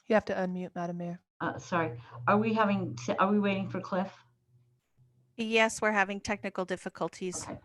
You have to unmute, Madam Mayor. Sorry. Are we waiting for Cliff? Yes, we're having technical difficulties. Okay.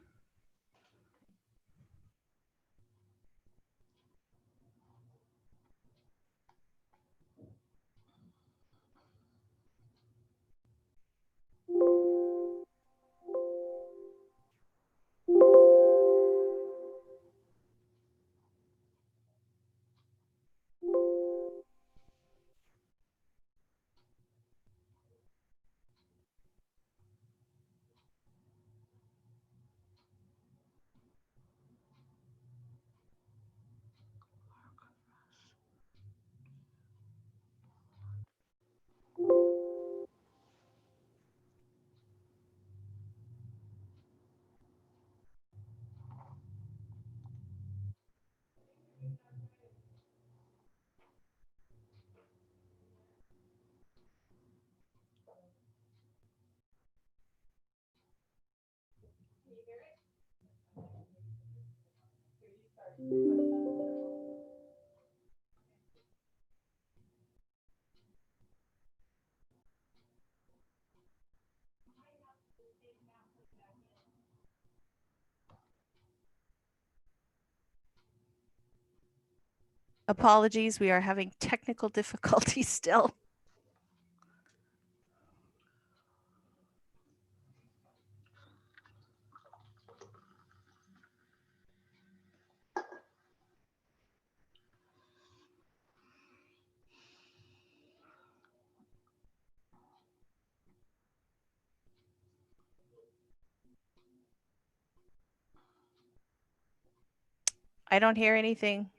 Apologies, we are having technical difficulties still. I don't hear anything.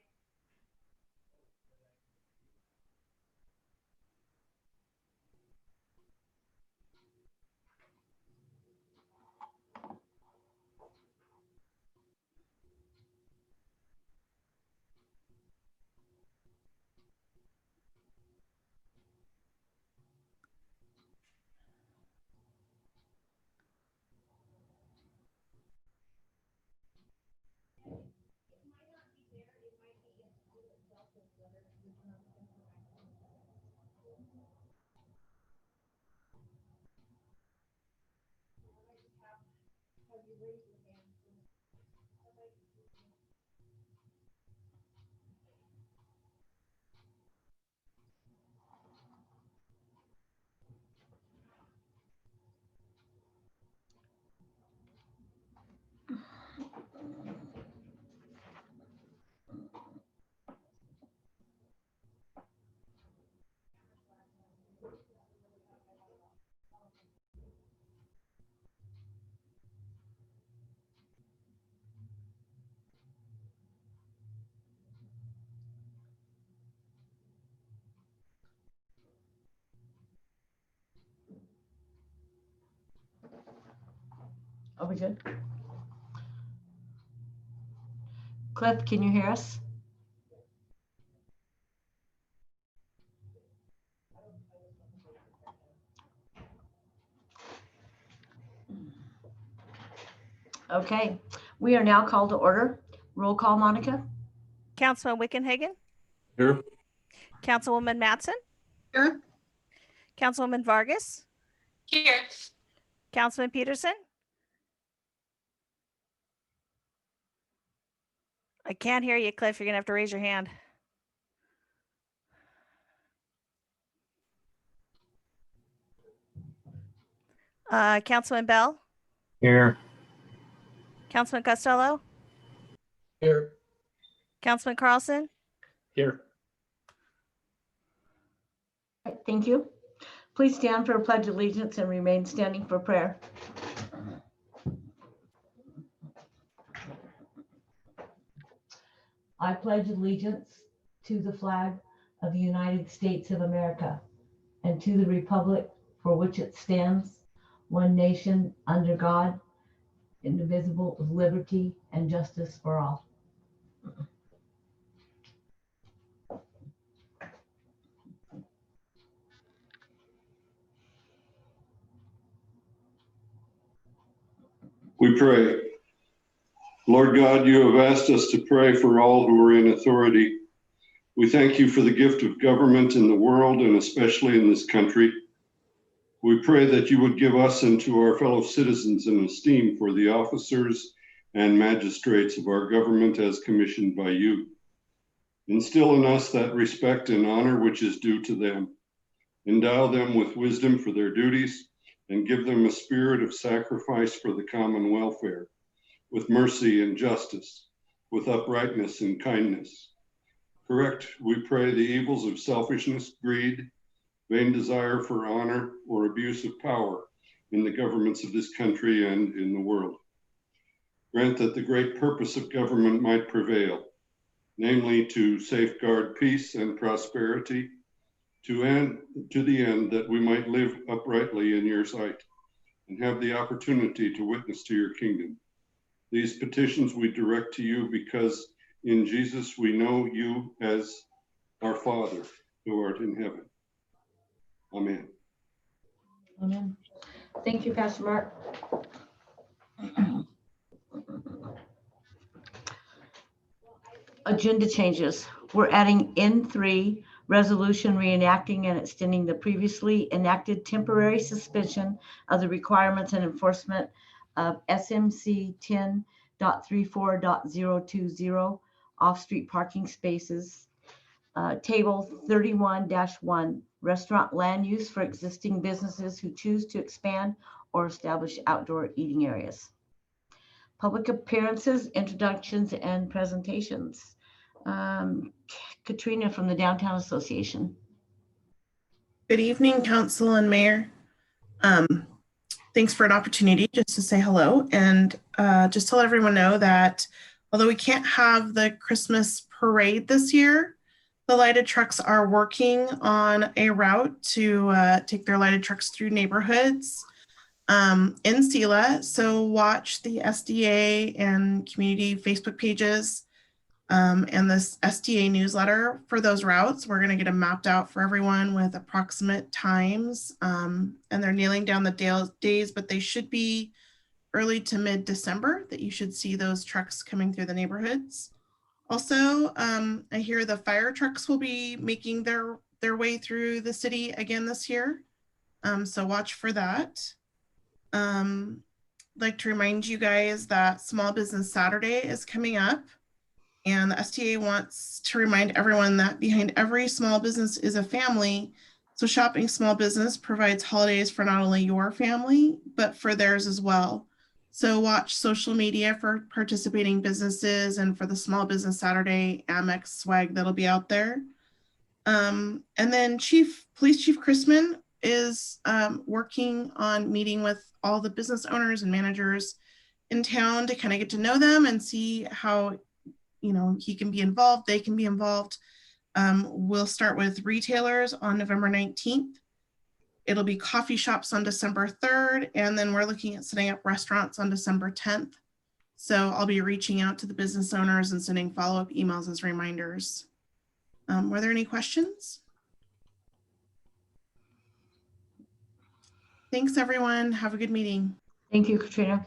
Are we good? Cliff, can you hear us? Okay, we are now called to order. Roll call, Monica. Councilman Wickenhagen? Here. Councilwoman Matson? Here. Councilwoman Vargas? Here. Councilman Peterson? I can't hear you, Cliff. You're gonna have to raise your hand. Councilman Bell? Here. Councilman Costello? Here. Councilman Carlson? Here. Thank you. Please stand for a pledge of allegiance and remain standing for prayer. I pledge allegiance to the flag of the United States of America and to the republic for which it stands, one nation under God, indivisible, with liberty and justice for all. We pray. Lord God, you have asked us to pray for all who are in authority, We thank you for the gift of government in the world and especially in this country. We pray that you would give us and to our fellow citizens an esteem for the officers and magistrates of our government as commissioned by you. Instill in us that respect and honor which is due to them. Endow them with wisdom for their duties and give them a spirit of sacrifice for the common welfare, with mercy and justice, with uprightness and kindness. Correct, we pray, the evils of selfishness, greed, vain desire for honor, or abuse of power in the governments of this country and in the world. Grant that the great purpose of government might prevail, namely to safeguard peace and prosperity, to the end that we might live uprightly in your sight and have the opportunity to witness to your kingdom. These petitions we direct to you because in Jesus we know you as our Father who art in heaven. Amen. Amen. Thank you, Pastor Mark. Agenda changes. We're adding N3, resolution reenacting and extending the previously enacted temporary suspension of the requirements and enforcement of SMC 10.34.020 off-street parking spaces. Table 31-1, restaurant land use for existing businesses who choose to expand or establish outdoor eating areas. Public appearances, introductions, and presentations. Katrina from the Downtown Association. Good evening, Council and Mayor. Thanks for an opportunity just to say hello and just to let everyone know that although we can't have the Christmas parade this year, the lighted trucks are working on a route to take their lighted trucks through neighborhoods in Selah. So watch the SDA and community Facebook pages and this SDA newsletter for those routes. We're going to get them mapped out for everyone with approximate times, and they're nailing down the days, but they should be early to mid-December that you should see those trucks coming through the neighborhoods. Also, I hear the fire trucks will be making their way through the city again this year, so watch for that. I'd like to remind you guys that Small Business Saturday is coming up. And the STA wants to remind everyone that behind every small business is a family. So shopping small business provides holidays for not only your family, but for theirs as well. So watch social media for participating businesses and for the Small Business Saturday Amex swag that'll be out there. And then Police Chief Chrisman is working on meeting with all the business owners and managers in town to kind of get to know them and see how he can be involved, they can be involved. We'll start with retailers on November 19th. It'll be coffee shops on December 3rd, and then we're looking at setting up restaurants on December 10th. So I'll be reaching out to the business owners and sending follow-up emails as reminders. Were there any questions? Thanks, everyone. Have a good meeting. Thank you, Katrina.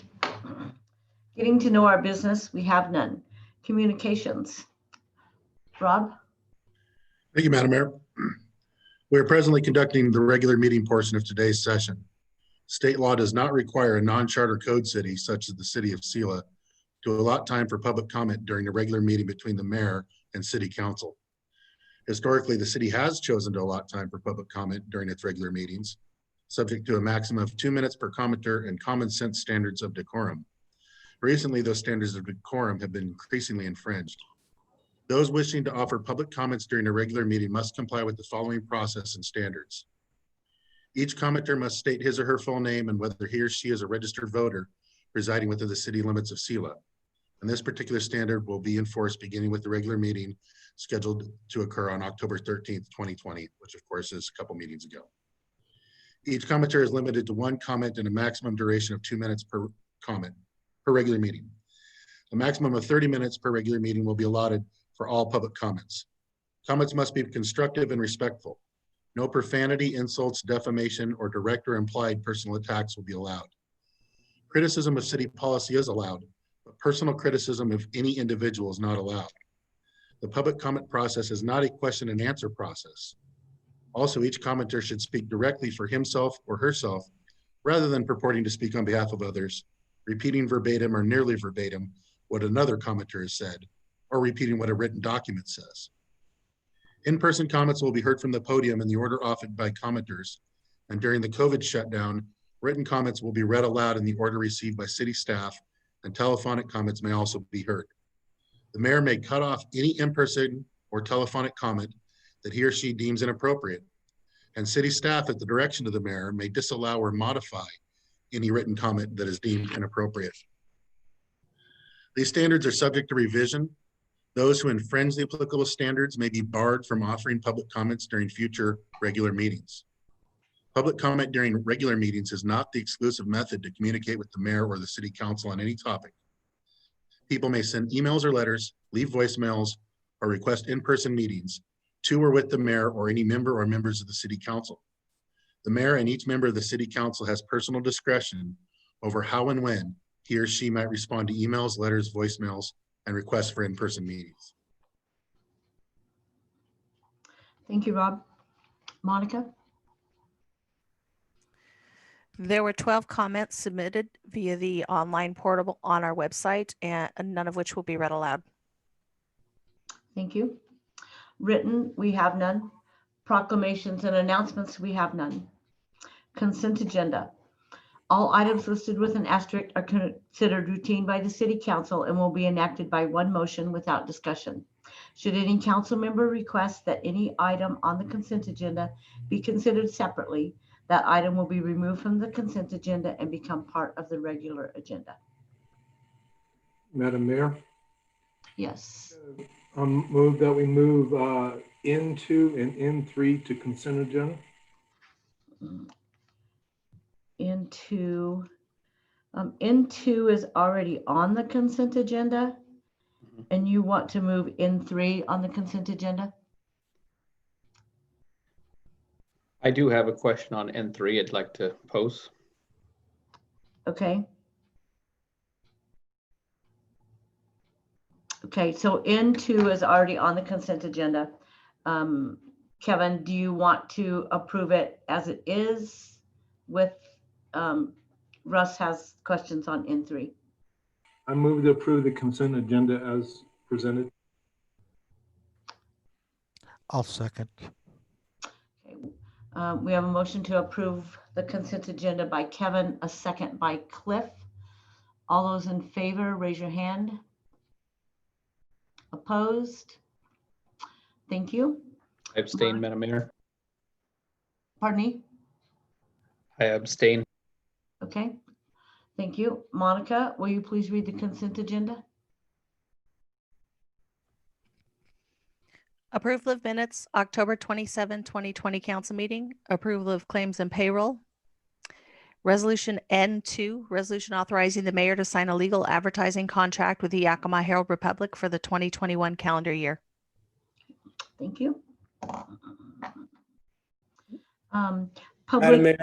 Getting to know our business, we have none. Communications. Rob? Thank you, Madam Mayor. We are presently conducting the regular meeting portion of today's session. State law does not require a non-charter code city, such as the city of Selah, to allot time for public comment during the regular meeting between the mayor and city council. Historically, the city has chosen to allot time for public comment during its regular meetings, subject to a maximum of 2 minutes per commenter and common sense standards of decorum. Recently, those standards of decorum have been increasingly infringed. Those wishing to offer public comments during a regular meeting must comply with the following process and standards. Each commenter must state his or her full name and whether he or she is a registered voter residing within the city limits of Selah. And this particular standard will be enforced beginning with the regular meeting scheduled to occur on October 13th, 2020, which of course is a couple meetings ago. Each commenter is limited to one comment and a maximum duration of 2 minutes per comment per regular meeting. A maximum of 30 minutes per regular meeting will be allotted for all public comments. Comments must be constructive and respectful. No profanity, insults, defamation, or direct or implied personal attacks will be allowed. Criticism of city policy is allowed, but personal criticism of any individual is not allowed. The public comment process is not a question and answer process. Also, each commenter should speak directly for himself or herself rather than purporting to speak on behalf of others, repeating verbatim or nearly verbatim what another commenter has said, or repeating what a written document says. In-person comments will be heard from the podium in the order offered by commenters, and during the COVID shutdown, written comments will be read aloud in the order received by city staff, and telephonic comments may also be heard. The mayor may cut off any in-person or telephonic comment that he or she deems inappropriate, and city staff at the direction of the mayor may disallow or modify any written comment that is deemed inappropriate. These standards are subject to revision. Those who infringe the applicable standards may be barred from offering public comments during future regular meetings. Public comment during regular meetings is not the exclusive method to communicate with the mayor or the city council on any topic. People may send emails or letters, leave voicemails, or request in-person meetings to or with the mayor or any member or members of the city council. The mayor and each member of the city council has personal discretion over how and when he or she might respond to emails, letters, voicemails, and requests for in-person meetings. Thank you, Rob. Monica? There were 12 comments submitted via the online portal on our website, and none of which will be read aloud. Thank you. Written, we have none. Proclamations and announcements, we have none. Consent agenda. All items listed with an asterisk are considered routine by the city council and will be enacted by one motion without discussion. Should any council member request that any item on the consent agenda be considered separately, that item will be removed from the consent agenda and become part of the regular agenda. Madam Mayor, Yes. move that we move N2 and N3 to consent agenda. N2 is already on the consent agenda, and you want to move N3 on the consent agenda? I do have a question on N3 I'd like to pose. Okay. Okay, so N2 is already on the consent agenda. Kevin, do you want to approve it as it is with, Russ has questions on N3. I move to approve the consent agenda as presented. I'll second. Okay. We have a motion to approve the consent agenda by Kevin, a second by Cliff. All those in favor, raise your hand. Opposed? Thank you. I abstain, Madam Mayor. Pardon me? I abstain. Okay. Thank you. Monica, will you please read the consent agenda? Approval of minutes, October 27, 2020 council meeting. Approval of claims and payroll. Resolution N2, resolution authorizing the mayor to sign a legal advertising contract with the Yakima Herald Republic for the 2021 calendar year. Thank you. Madam Public,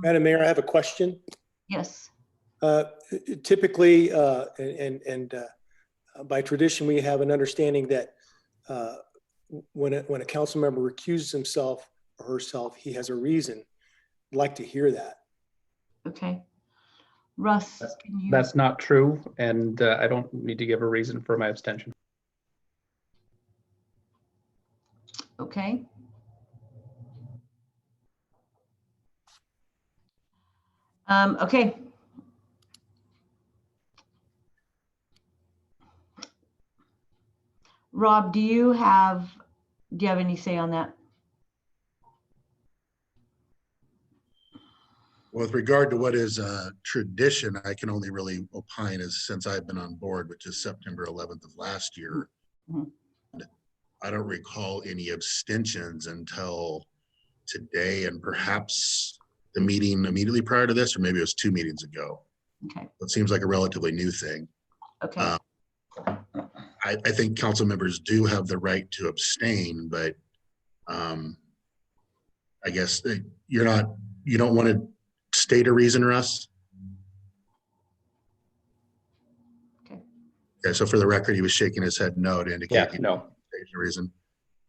Mayor, I have a question. yes. Typically, by tradition, we have an understanding that when a council member recuses himself or herself, he has a reason. I'd like to hear that. Okay. Russ, can you? That's not true, and I don't need to give a reason for my abstention. Okay. Okay. Rob, do you have any say on that? With regard to what is a tradition, I can only really opine as since I've been on board, which is September 11th of last year. Mhm. I don't recall any abstentions until today and perhaps the meeting immediately prior to this, or maybe it was 2 meetings ago. Okay. It seems like a relatively new thing. Okay. I think council members do have the right to abstain, but I guess you don't want to state a reason, Russ? Okay. Okay, so for the record, he was shaking his head no to indicate. Yeah, no. reason.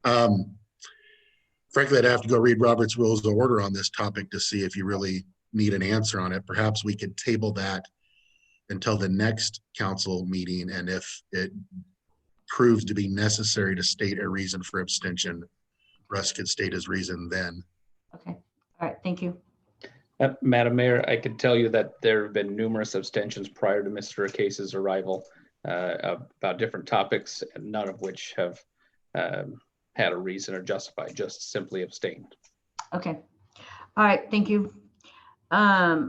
Frankly, I'd have to go read Robert's Rules of Order on this topic to see if you really need an answer on it. Perhaps we could table that until the next council meeting, and if it proves to be necessary to state a reason for abstention, Russ could state his reason then. Okay, all right, thank you. Madam Mayor, I could tell you that there have been numerous abstentions prior to Mr. Case's arrival about different topics, and none of which have had a reason or justified, just simply abstained. Okay, all right, thank you. Back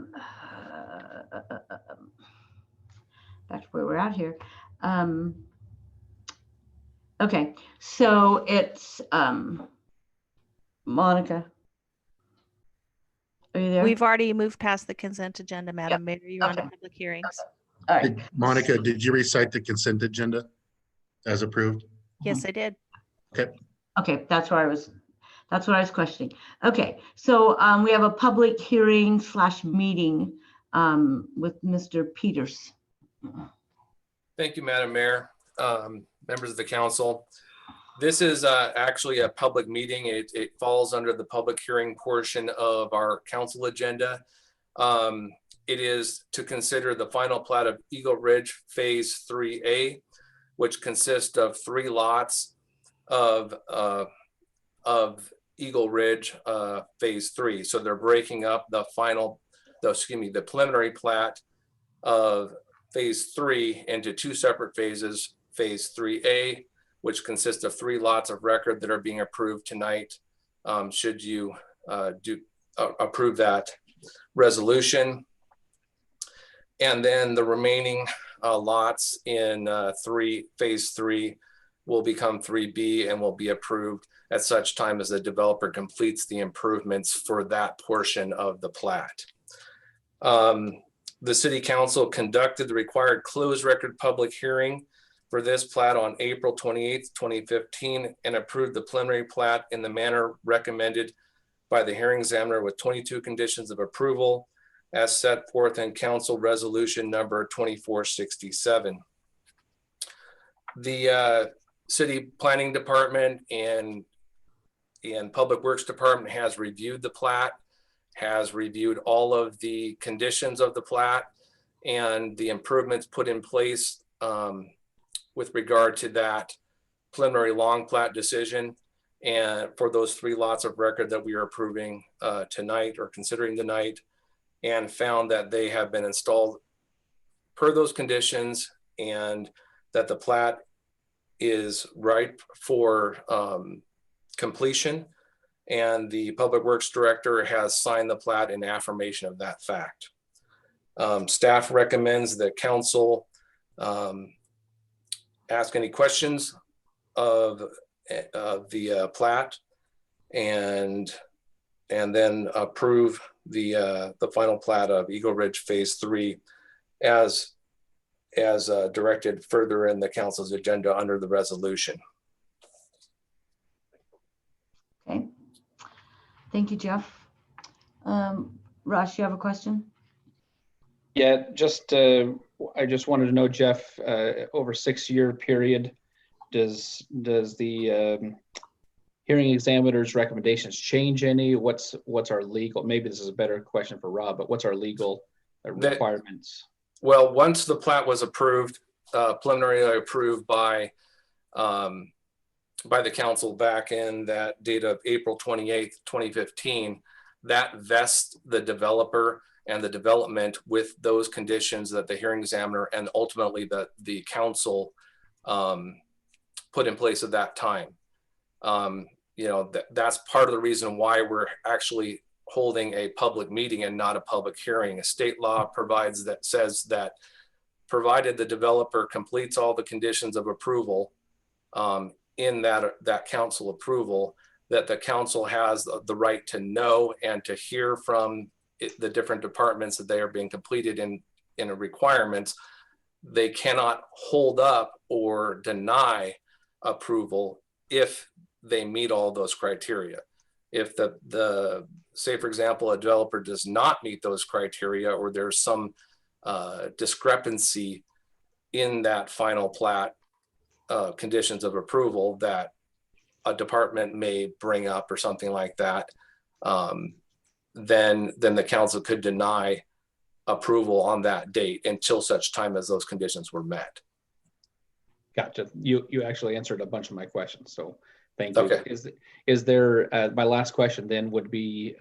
to where we're at here. Okay, so it's Monica. Are you there? We've already moved past the consent agenda, Madam Mayor. You're on to Okay. public hearings. All right. Monica, did you recite the consent agenda as approved? Yes, I did. Okay, that's what I was questioning. Okay, so we have a public hearing / meeting with Mr. Peters. Thank you, Madam Mayor, members of the council. This is actually a public meeting. It falls under the public hearing portion of our council agenda. It is to consider the final plat of Eagle Ridge Phase 3A, which consists of 3 lots of Eagle Ridge Phase 3. So they're breaking up the preliminary plat of Phase 3 into 2 separate phases. Phase 3A, which consists of 3 lots of record that are being approved tonight, should you approve that resolution. And then the remaining lots in Phase 3 will become 3B and will be approved at such time as the developer completes the improvements for that portion of the plat. The City Council conducted the required closed record public hearing for this plat on April 28th, 2015, and approved the preliminary plat in the manner recommended by the hearing examiner with 22 conditions of approval as set forth in Council Resolution number 2467. The City Planning Department and Public Works Department has reviewed the plat, has reviewed all of the conditions of the plat and the improvements put in place with regard to that preliminary long plat decision, and for those 3 lots of record that we are approving tonight or considering tonight, and found that they have been installed per those conditions and that the plat is ripe for completion. And the Public Works Director has signed the plat in affirmation of that fact. Staff recommends that council ask any questions of the plat and then approve the final plat of Eagle Ridge Phase 3 as directed further in the council's agenda under the resolution. Okay, thank you, Jeff. Russ, you have a question? Yeah, I just wanted to know, Jeff, over 6-year period, does the hearing examiner's recommendations change any? What's our legal, maybe this is a better question for Rob, but what's our legal requirements? Well, once the plat was approved, preliminarily approved by the council back in that date of April 28th, 2015, that vests the developer and the development with those conditions that the hearing examiner and ultimately the council put in place at that time. That's part of the reason why we're actually holding a public meeting and not a public hearing. A state law says that provided the developer completes all the conditions of approval in that council approval, that the council has the right to know and to hear from the different departments that they are being completed in a requirements. They cannot hold up or deny approval if they meet all those criteria. If say for example, a developer does not meet those criteria, or there's some discrepancy in that final plat conditions of approval, that a department may bring up or something like that, then the council could deny approval on that date until such time as those conditions were met. Gotcha. You actually answered a bunch of my questions, so thank you. Okay. Is there, my last question then would be,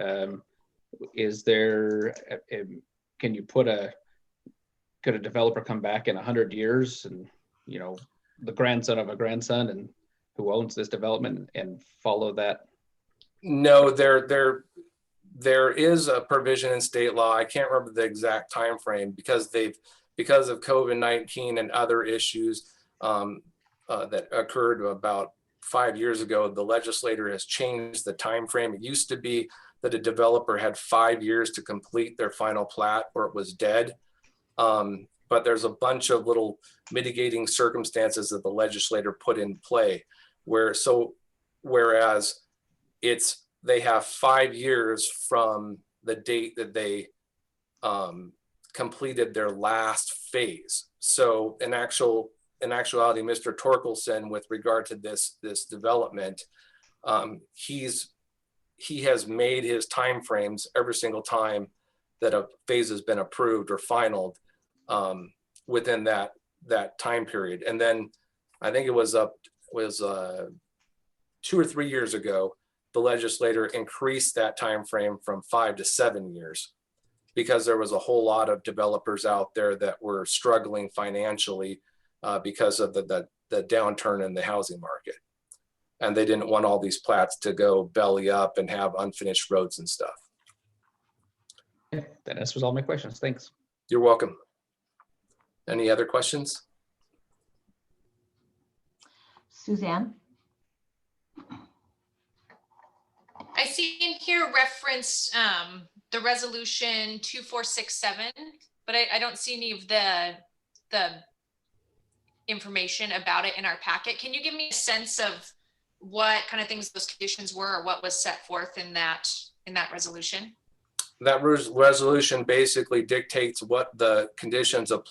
is there, can you put could a developer come back in 100 years and, you know, the grandson of a grandson and who owns this development and follow that? No, there is a provision in state law. I can't remember the exact time frame because of COVID-19 and other issues that occurred about 5 years ago. The legislator has changed the time frame. It used to be that a developer had 5 years to complete their final plat or it was dead. But there's a bunch of little mitigating circumstances that the legislator put in play whereas they have 5 years from the date that they completed their last phase. So in actuality, Mr. Torkelson, with regard to this development, he has made his timeframes every single time that a phase has been approved or finalized within that time period. And then I think it was 2 or 3 years ago, the legislator increased that time frame from 5 to 7 years because there was a whole lot of developers out there that were struggling financially because of the downturn in the housing market. And they didn't want all these plats to go belly up and have unfinished roads and stuff. Yeah, that answers all my questions. Thanks. You're welcome. Any other questions? Suzanne? I see in here reference the resolution 2467, but I don't see any of the information about it in our packet. Can you give me a sense of what kind of things those conditions were or what was set forth in that resolution? That resolution basically dictates what the conditions of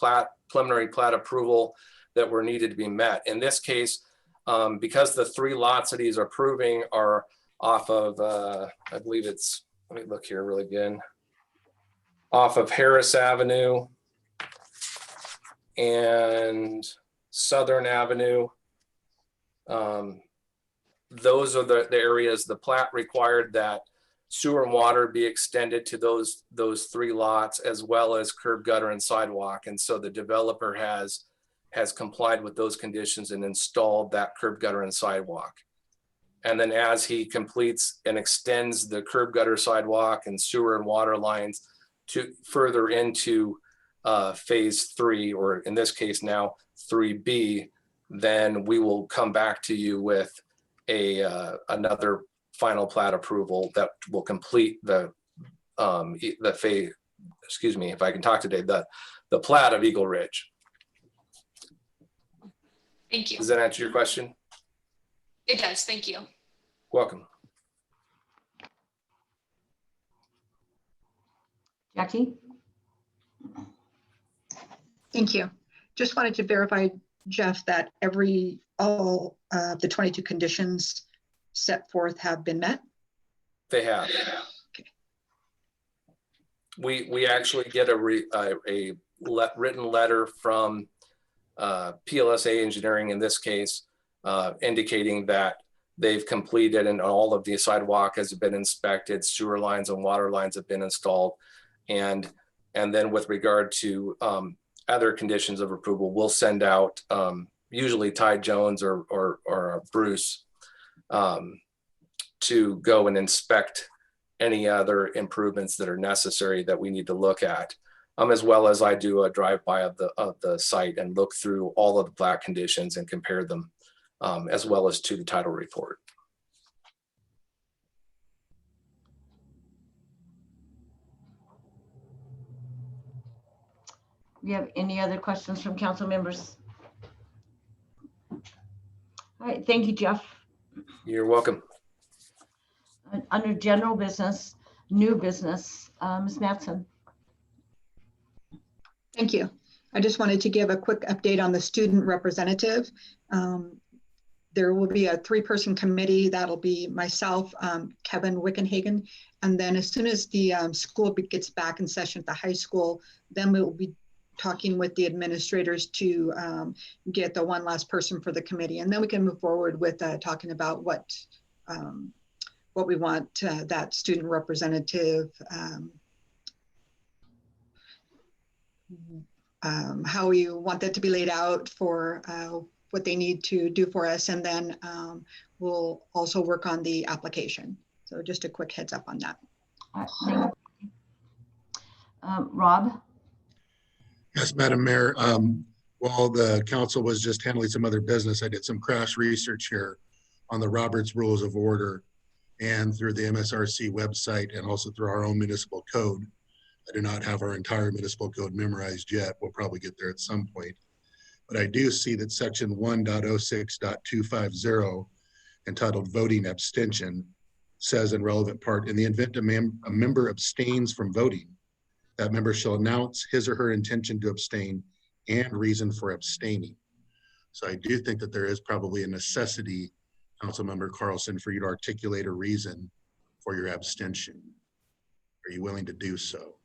preliminary plat approval that were needed to be met. In this case, because the 3 lots that he's approving are off of, I believe it's, let me look here really again, off of Harris Avenue and Southern Avenue. Those are the areas the plat required that sewer and water be extended to those 3 lots, as well as curb, gutter, and sidewalk. And so the developer has complied with those conditions and installed that curb, gutter, and sidewalk. And then as he completes and extends the curb, gutter, sidewalk, and sewer and water lines to further into phase 3, or in this case now 3B, then we will come back to you with another final plat approval that will complete the phase, excuse me, if I can talk today, the plat of Eagle Ridge. Thank you. Does that answer your question? It does. Thank you. Welcome. Jackie? Thank you. Just wanted to verify, Jeff, that all the 22 conditions set forth have been met? They have. Okay. We actually get a written letter from PLSA Engineering in this case, indicating that they've completed and all of the sidewalk has been inspected, sewer lines and water lines have been installed, and then with regard to other conditions of approval, we'll send out usually Ty Jones or Bruce to go and inspect any other improvements that are necessary that we need to look at, as well as I do a drive-by of the site and look through all of the plat conditions and compare them, as well as to the title report. Do you have any other questions from council members? All right, thank you, Jeff. You're welcome. Under general business, new business, Ms. Mattson. Thank you. I just wanted to give a quick update on the student representative. There will be a 3-person committee. That'll be myself, Kevin Wickenhagen. And then as soon as the school gets back in session at the high school, then we'll be talking with the administrators to get the one last person for the committee. And then we can move forward with talking about what we want that student representative, how we want that to be laid out for what they need to do for us. And then we'll also work on the application. So just a quick heads up on that. All right, thank you. Rob? Yes, Madam Mayor. While the council was just handling some other business, I did some crash research here on the Roberts Rules of Order and through the MSRC website and also through our own municipal code. I do not have our entire municipal code memorized yet. We'll probably get there at some point. But I do see that section 1.06.250 entitled voting abstention says in relevant part, in the event a member abstains from voting, that member shall announce his or her intention to abstain and reason for abstaining. So I do think that there is probably a necessity, Councilmember Carlson, for you to articulate a reason for your abstention. Are you willing to do so?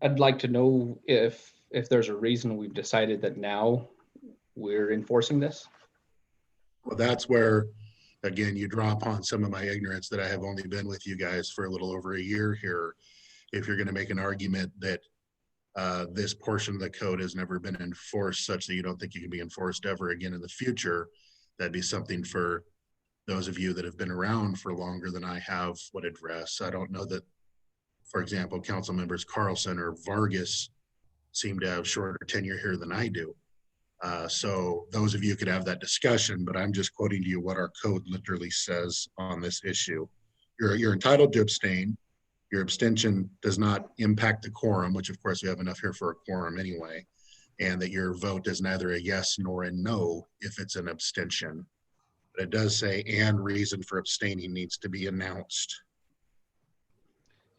I'd like to know if there's a reason we've decided that now we're enforcing this. Well, that's where, again, you draw upon some of my ignorance that I have only been with you guys for a little over a year here. If you're going to make an argument that this portion of the code has never been enforced such that you don't think you can be enforced ever again in the future, that'd be something for those of you that have been around for longer than I have would address. I don't know that, for example, council members Carlson or Vargas seem to have shorter tenure here than I do. So those of you could have that discussion, but I'm just quoting to you what our code literally says on this issue. You're entitled to abstain. Your abstention does not impact the quorum, which of course we have enough here for a quorum anyway, and that your vote is neither a yes nor a no if it's an abstention. But it does say, and reason for abstaining needs to be announced.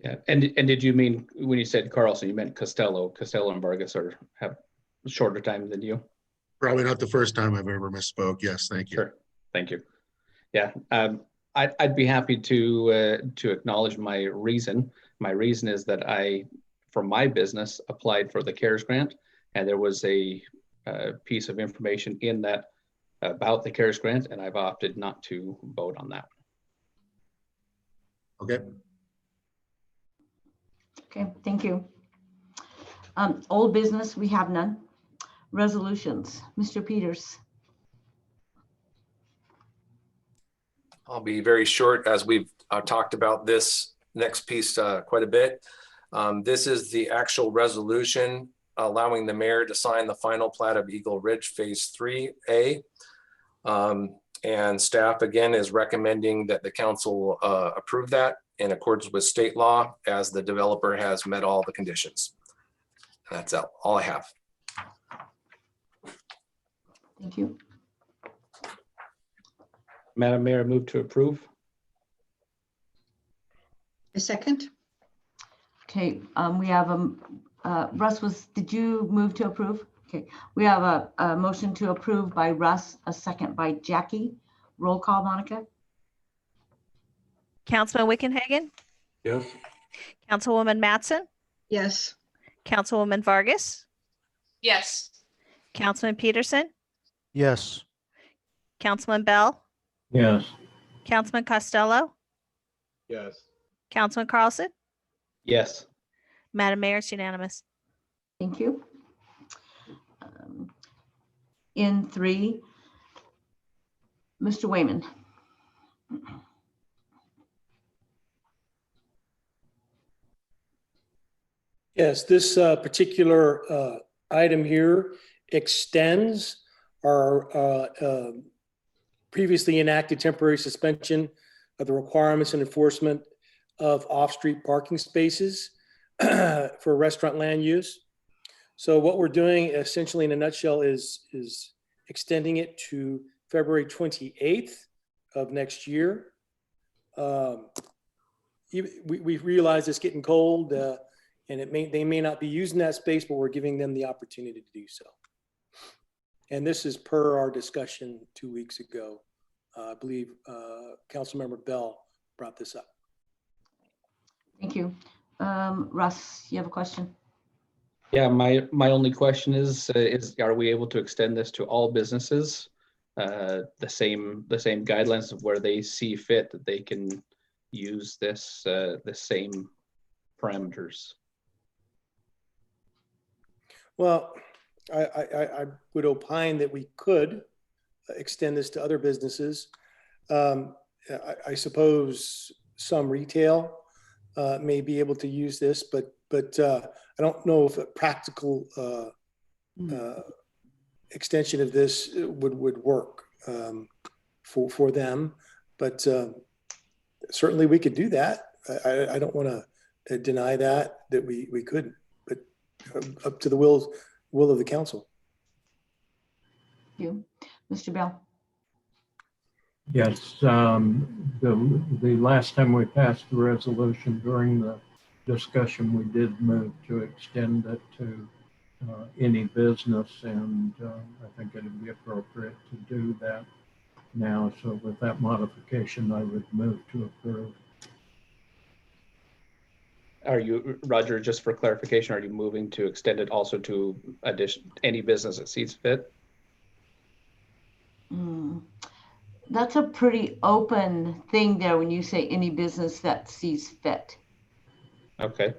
Yeah, and did you mean, when you said Carlson, you meant Costello? Costello and Vargas have shorter time than you? Probably not the first time I've ever misspoke. Yes, thank you. Sure, thank you. Yeah, I'd be happy to acknowledge my reason. My reason is that I, for my business, applied for the CARES grant, and there was a piece of information in that about the CARES grant, and I've opted not to vote on that. Okay. Okay, thank you. Old business, we have none. Resolutions, Mr. Peters. I'll be very short as we've talked about this next piece quite a bit. This is the actual resolution allowing the mayor to sign the final plat of Eagle Ridge Phase 3A. And staff again is recommending that the council approve that in accordance with state law as the developer has met all the conditions. And that's all I have. Thank you. Madam Mayor, move to approve. A second? Okay, we have Russ did you move to approve? Okay, we have a motion to approve by Russ, a second by Jackie. Roll call, Monica. Councilman Wickenhagen, Yes. Councilwoman Mattson, Yes. Councilwoman Vargas, Yes. Councilman Peterson, Yes. Councilman Bell, Yes. Councilman Costello, Yes. Councilman Carlson. Yes. Madam Mayor, it's unanimous. Thank you. In 3, Mr. Wayman. Yes, this particular item here extends our previously enacted temporary suspension of the requirements and enforcement of off-street parking spaces for restaurant land use. So what we're doing essentially in a nutshell is extending it to February 28th of next year. We realize it's getting cold and they may not be using that space, but we're giving them the opportunity to do so. And this is per our discussion 2 weeks ago. I believe Councilmember Bell brought this up. Thank you. Russ, you have a question? Yeah, my only question is are we able to extend this to all businesses? The same guidelines of where they see fit that they can use this the same parameters. Well, I would opine that we could extend this to other businesses. I suppose some retail may be able to use this, but I don't know if a practical extension of this would work for them. But certainly we could do that. I don't want to deny that we couldn't, but up to the will of the council. Thank you. Mr. Bell? Yes, the last time we passed the resolution during the discussion, we did move to extend it to any business, and I think it'd be appropriate to do that now. So with that modification, I would move to approve. Are you, Roger, just for clarification, are you moving to extend it also to any business that sees fit? That's a pretty open thing there when you say any business that sees fit. Okay.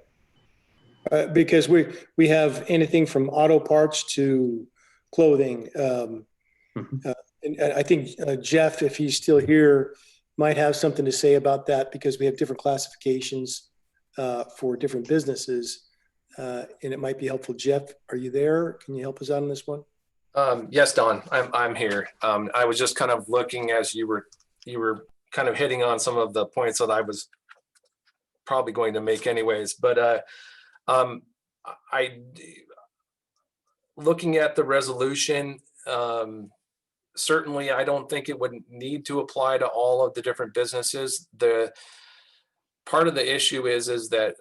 Because we have anything from auto parts to clothing. And I think Jeff, if he's still here, might have something to say about that, because we have different classifications for different businesses. And it might be helpful. Jeff, are you there? Can you help us out on this one? Yes, Don, I'm here. I was just kind of looking as you were kind of hitting on some of the points that I was probably going to make anyways, but looking at the resolution, certainly I don't think it would need to apply to all of the different businesses. The part of the issue is that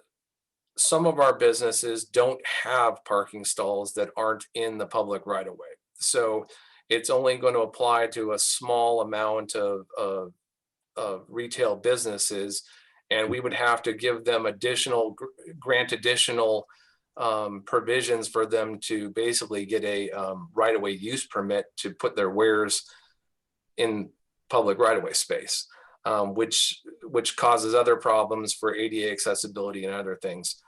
some of our businesses don't have parking stalls that aren't in the public right of way. So it's only going to apply to a small amount of retail businesses, and we would have to give them grant additional provisions for them to basically get a right of way use permit to put their wares in public right of way space, which causes other problems for ADA accessibility and other things.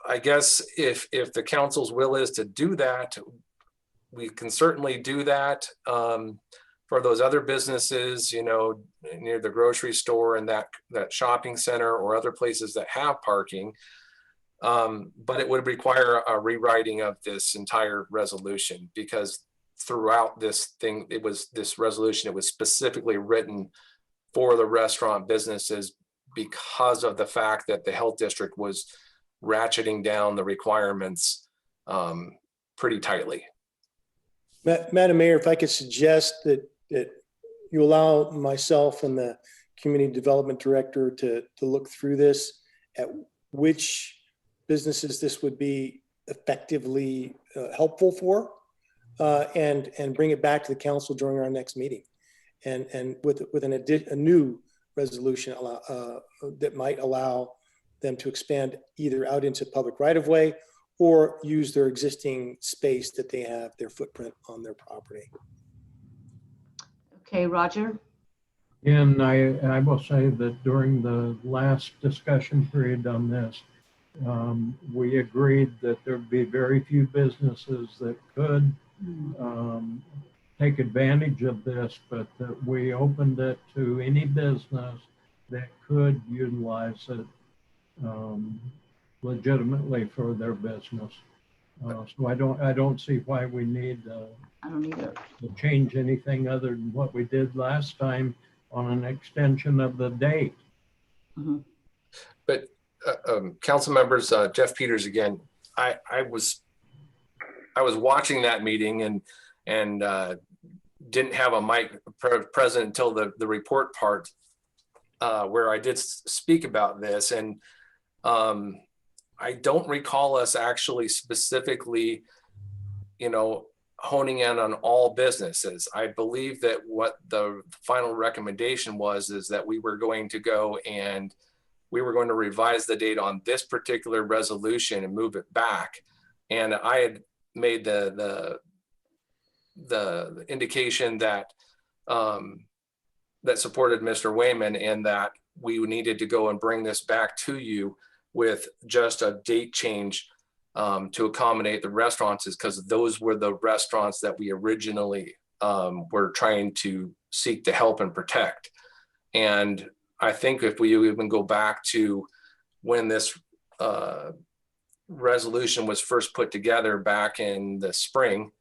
I guess if the council's will is to do that, we can certainly do that for those other businesses, near the grocery store and that shopping center or other places that have parking. But it would require a rewriting of this entire resolution, because throughout this resolution, it was specifically written for the restaurant businesses because of the fact that the health district was ratcheting down the requirements pretty tightly. Madam Mayor, if I could suggest that you allow myself and the community development director to look through this, at which businesses this would be effectively helpful for, and bring it back to the council during our next meeting, and with a new resolution that might allow them to expand either out into public right of way or use their existing space that they have, their footprint on their property. Okay, Roger? And I will say that during the last discussion period on this, we agreed that there'd be very few businesses that could take advantage of this, but that we opened it to any business that could utilize it legitimately for their business. So I don't see why we need I don't either. to change anything other than what we did last time on an extension of the date. But council members, Jeff Peters again, I was watching that meeting and didn't have a mic present until the report part where I did speak about this, and I don't recall us actually specifically honing in on all businesses. I believe that what the final recommendation was is that we were going to go and we were going to revise the date on this particular resolution and move it back. And I had made the indication that that supported Mr. Wayman, and that we needed to go and bring this back to you with just a date change to accommodate the restaurants, is because those were the restaurants that we originally were trying to seek to help and protect. And I think if we even go back to when this resolution was first put together back in the spring,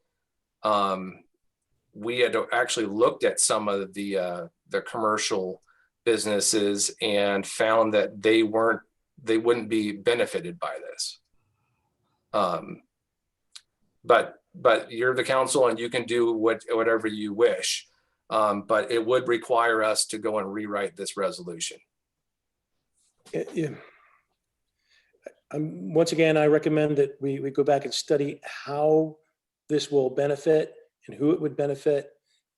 we had actually looked at some of the commercial businesses and found that they wouldn't be benefited by this. But you're the council and you can do whatever you wish. But it would require us to go and rewrite this resolution. Yeah. Once again, I recommend that we go back and study how this will benefit and who it would benefit,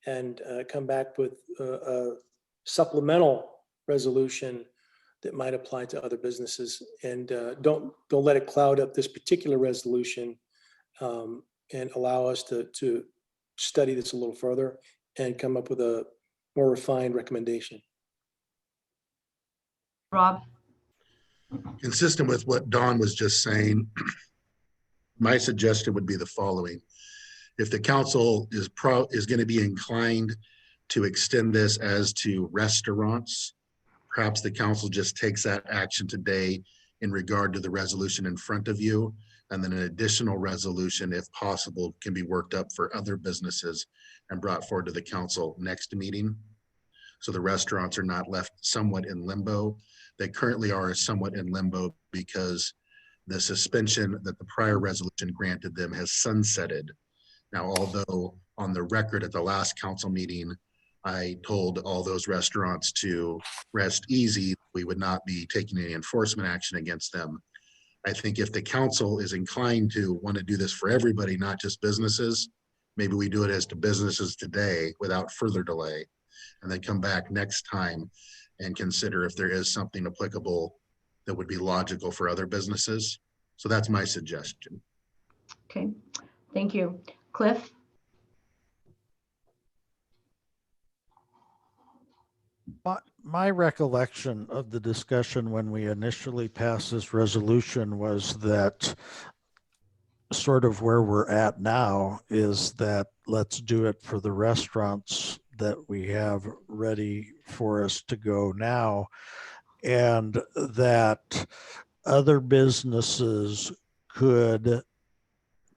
and come back with a supplemental resolution that might apply to other businesses. And don't let it cloud up this particular resolution, and allow us to study this a little further and come up with a more refined recommendation. Rob? Consistent with what Don was just saying, my suggestion would be the following. If the council is going to be inclined to extend this as to restaurants, perhaps the council just takes that action today in regard to the resolution in front of you, and then an additional resolution, if possible, can be worked up for other businesses and brought forward to the council next meeting. So the restaurants are not left somewhat in limbo. They currently are somewhat in limbo because the suspension that the prior resolution granted them has sunsetted. Now, although on the record at the last council meeting, I told all those restaurants to rest easy, we would not be taking any enforcement action against them. I think if the council is inclined to want to do this for everybody, not just businesses, maybe we do it as to businesses today without further delay, and then come back next time and consider if there is something applicable that would be logical for other businesses. So that's my suggestion. Okay, thank you. Cliff? My recollection of the discussion when we initially passed this resolution was that sort of where we're at now is that let's do it for the restaurants that we have ready for us to go now, and that other businesses could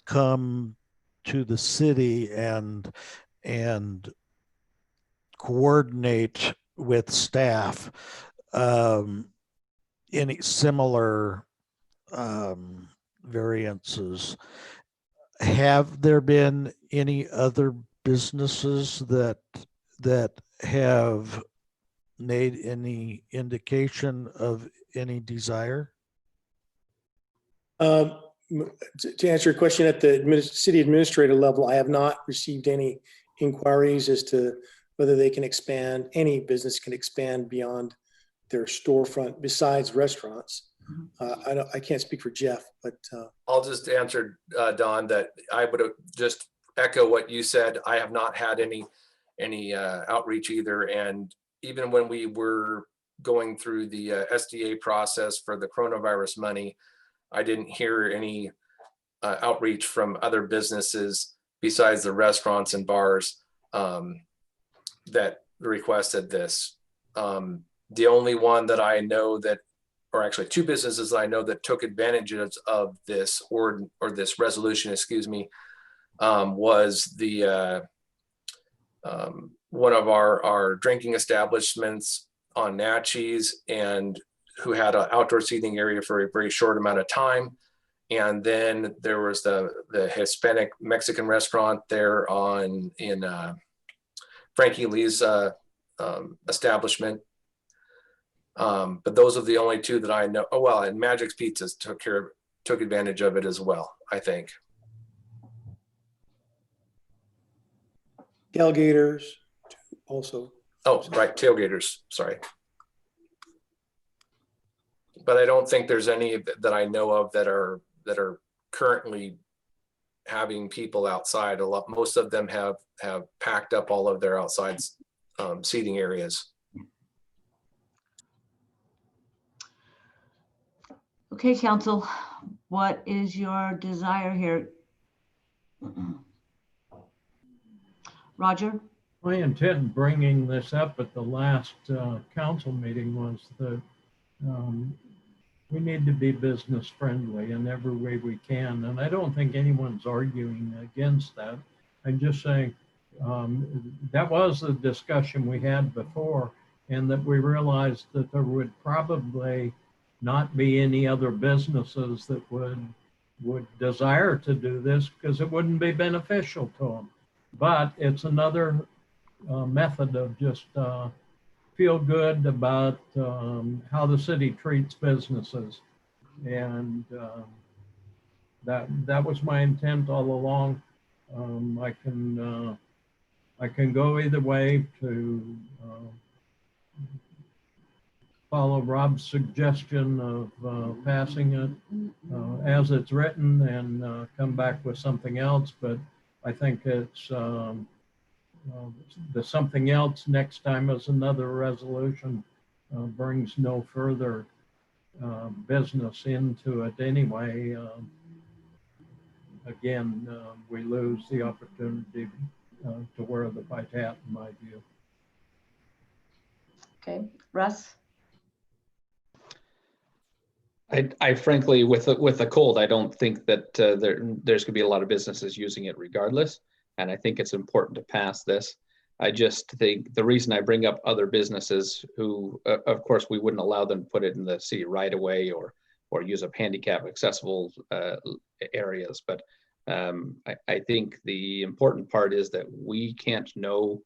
come to the city and coordinate with staff any similar variances. Have there been any other businesses that have made any indication of any desire? To answer your question, at the city administrator level, I have not received any inquiries as to whether they can expand, any business can expand beyond their storefront besides restaurants. I can't speak for Jeff, but I'll just answer, Don, that I would just echo what you said. I have not had any outreach either. And even when we were going through the SDA process for the coronavirus money, I didn't hear any outreach from other businesses besides the restaurants and bars that requested this. The only one that I know that, or actually two businesses that I know that took advantage of this or this resolution, excuse me, was the one of our drinking establishments on Natchez, and who had an outdoor seating area for a very short amount of time. And then there was the Hispanic Mexican restaurant there in Frankie Lee's establishment. But those are the only two that I know. Oh, well, and Magic's Pizzas took advantage of it as well, I think. tailgaters also. Oh, right, tailgaters, sorry. But I don't think there's any that I know of that are currently having people outside. Most of them have packed up all of their outside seating areas. Okay, council, what is your desire here? Roger? My intent in bringing this up at the last council meeting was that we need to be business friendly in every way we can. And I don't think anyone's arguing against that. I'm just saying that was the discussion we had before, and that we realized that there would probably not be any other businesses that would desire to do this because it wouldn't be beneficial to them. But it's another method of just feel good about how the city treats businesses. And that was my intent all along. I can go either way to follow Rob's suggestion of passing it as it's written and come back with something else. But I think it's the something else next time is another resolution brings no further business into it anyway. Again, we lose the opportunity to wear the white hat, in my view. Okay, Russ? I frankly, with the cold, I don't think that there's gonna be a lot of businesses using it regardless. And I think it's important to pass this. I just think the reason I bring up other businesses who, of course, we wouldn't allow them to put it in the city right away or use up handicap accessible areas. But I think the important part is that we can't know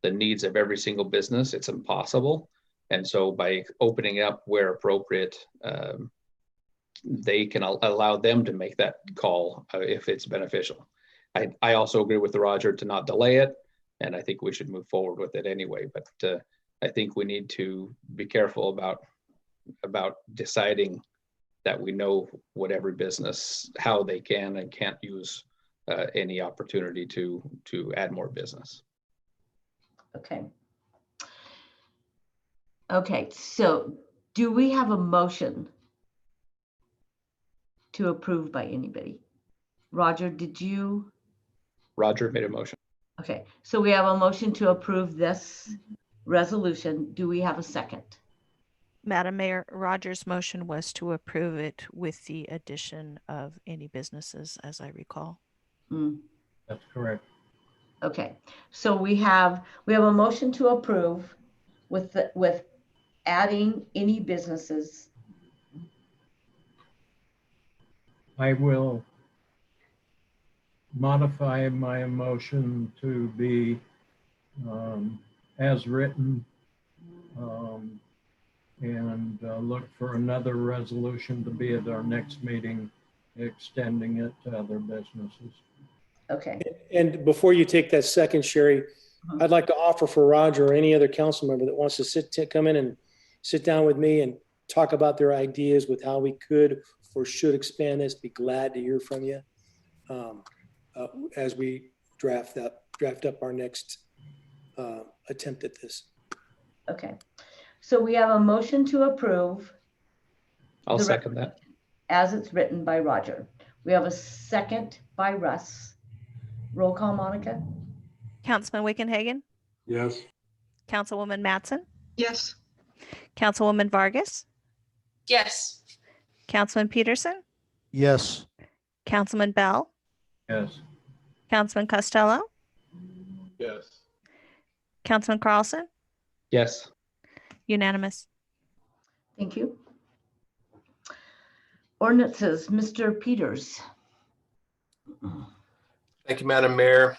the needs of every single business. It's impossible. And so by opening up where appropriate, they can allow them to make that call if it's beneficial. I also agree with Roger to not delay it, and I think we should move forward with it anyway. But I think we need to be careful about deciding that we know what every business, how they can and can't use any opportunity to add more business. Okay. Okay, so do we have a motion to approve by anybody? Roger, did you? Roger made a motion. Okay, so we have a motion to approve this resolution. Do we have a second? Madam Mayor, Roger's motion was to approve it with the addition of any businesses, as I recall. That's correct. Okay, so we have a motion to approve with adding any businesses. I will modify my motion to be as written and look for another resolution to be at our next meeting, extending it to other businesses. Okay. And before you take that second, Sherry, I'd like to offer for Roger or any other council member that wants to come in and sit down with me and talk about their ideas with how we could or should expand this. Be glad to hear from you as we draft up our next attempt at this. Okay, so we have a motion to approve. I'll second that. As it's written by Roger. We have a second by Russ. Roll call, Monica. Councilman Wickenhagen, Yes. Councilwoman Mattson, Yes. Councilwoman Vargas, Yes. Councilman Peterson, Yes. Councilman Bell, Yes. Councilman Costello, Yes. Councilman Carlson, Yes. unanimous. Thank you. Ordinances, Mr. Peters. Thank you, Madam Mayor.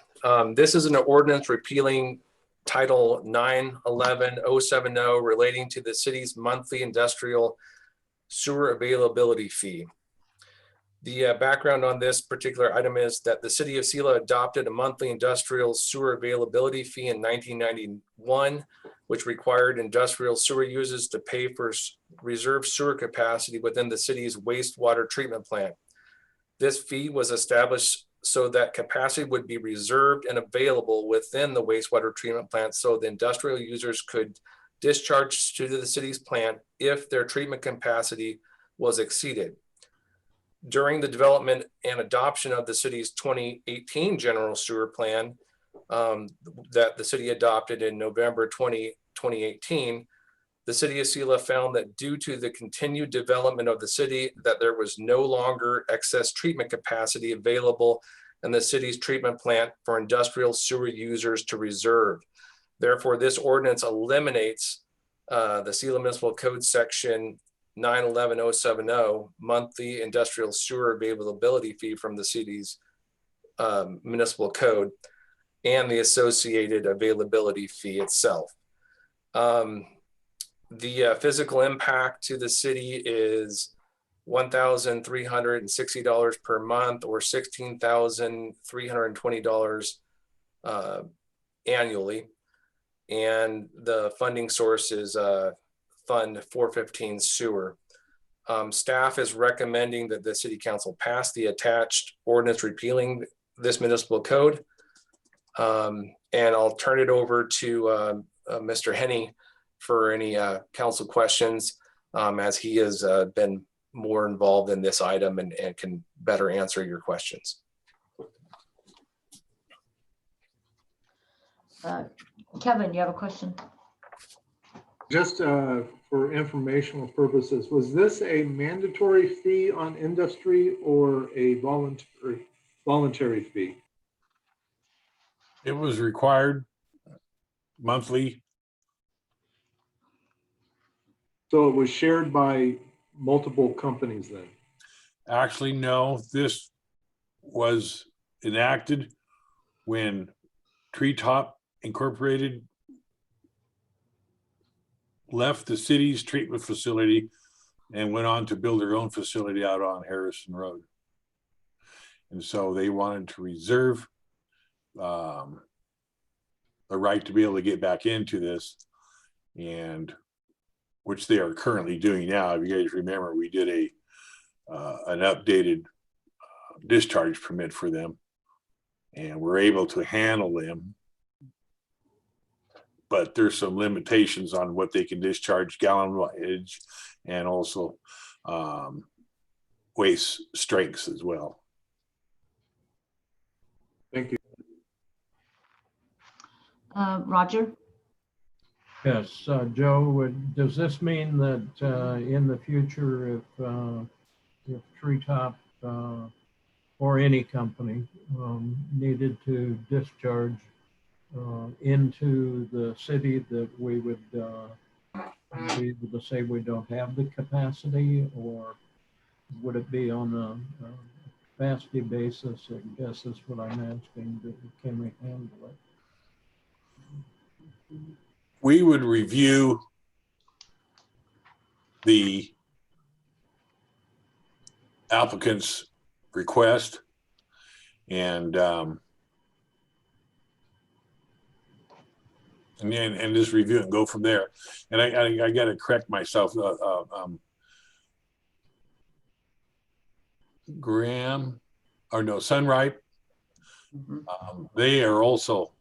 This is an ordinance repealing Title 911070 relating to the city's monthly industrial sewer availability fee. The background on this particular item is that the city of Selah adopted a monthly industrial sewer availability fee in 1991, which required industrial sewer users to pay for reserve sewer capacity within the city's wastewater treatment plant. This fee was established so that capacity would be reserved and available within the wastewater treatment plant so the industrial users could discharge to the city's plant if their treatment capacity was exceeded. During the development and adoption of the city's 2018 general sewer plan that the city adopted in November 2018, the city of Selah found that due to the continued development of the city, that there was no longer excess treatment capacity available in the city's treatment plant for industrial sewer users to reserve. Therefore, this ordinance eliminates the Selah Municipal Code section 911070 monthly industrial sewer availability fee from the city's municipal code and the associated availability fee itself. The physical impact to the city is $1,360 per month or $16,320 annually. And the funding source is Fund 415 Sewer. Staff is recommending that the City Council pass the attached ordinance repealing this municipal code. And I'll turn it over to Mr. Henney for any council questions, as he has been more involved in this item and can better answer your questions. Kevin, you have a question? Just for informational purposes, was this a mandatory fee on industry or a voluntary fee? It was required monthly. So it was shared by multiple companies then? Actually, no, this was enacted when Treetop Incorporated left the city's treatment facility and went on to build their own facility out on Harrison Road. And so they wanted to reserve the right to be able to get back into this, and which they are currently doing now. If you guys remember, we did an updated discharge permit for them, and we're able to handle them. But there's some limitations on what they can discharge gallonage and also waste strengths as well. Thank you. Roger? Yes, Joe, does this mean that in the future, if Treetop or any company needed to discharge into the city, that we would be able to say we don't have the capacity, or would it be on a capacity basis? I guess is what I'm asking. Can we handle it? We would review the applicant's request and just review it and go from there. And I got to correct myself. Graham, or no, Sunripe, they are also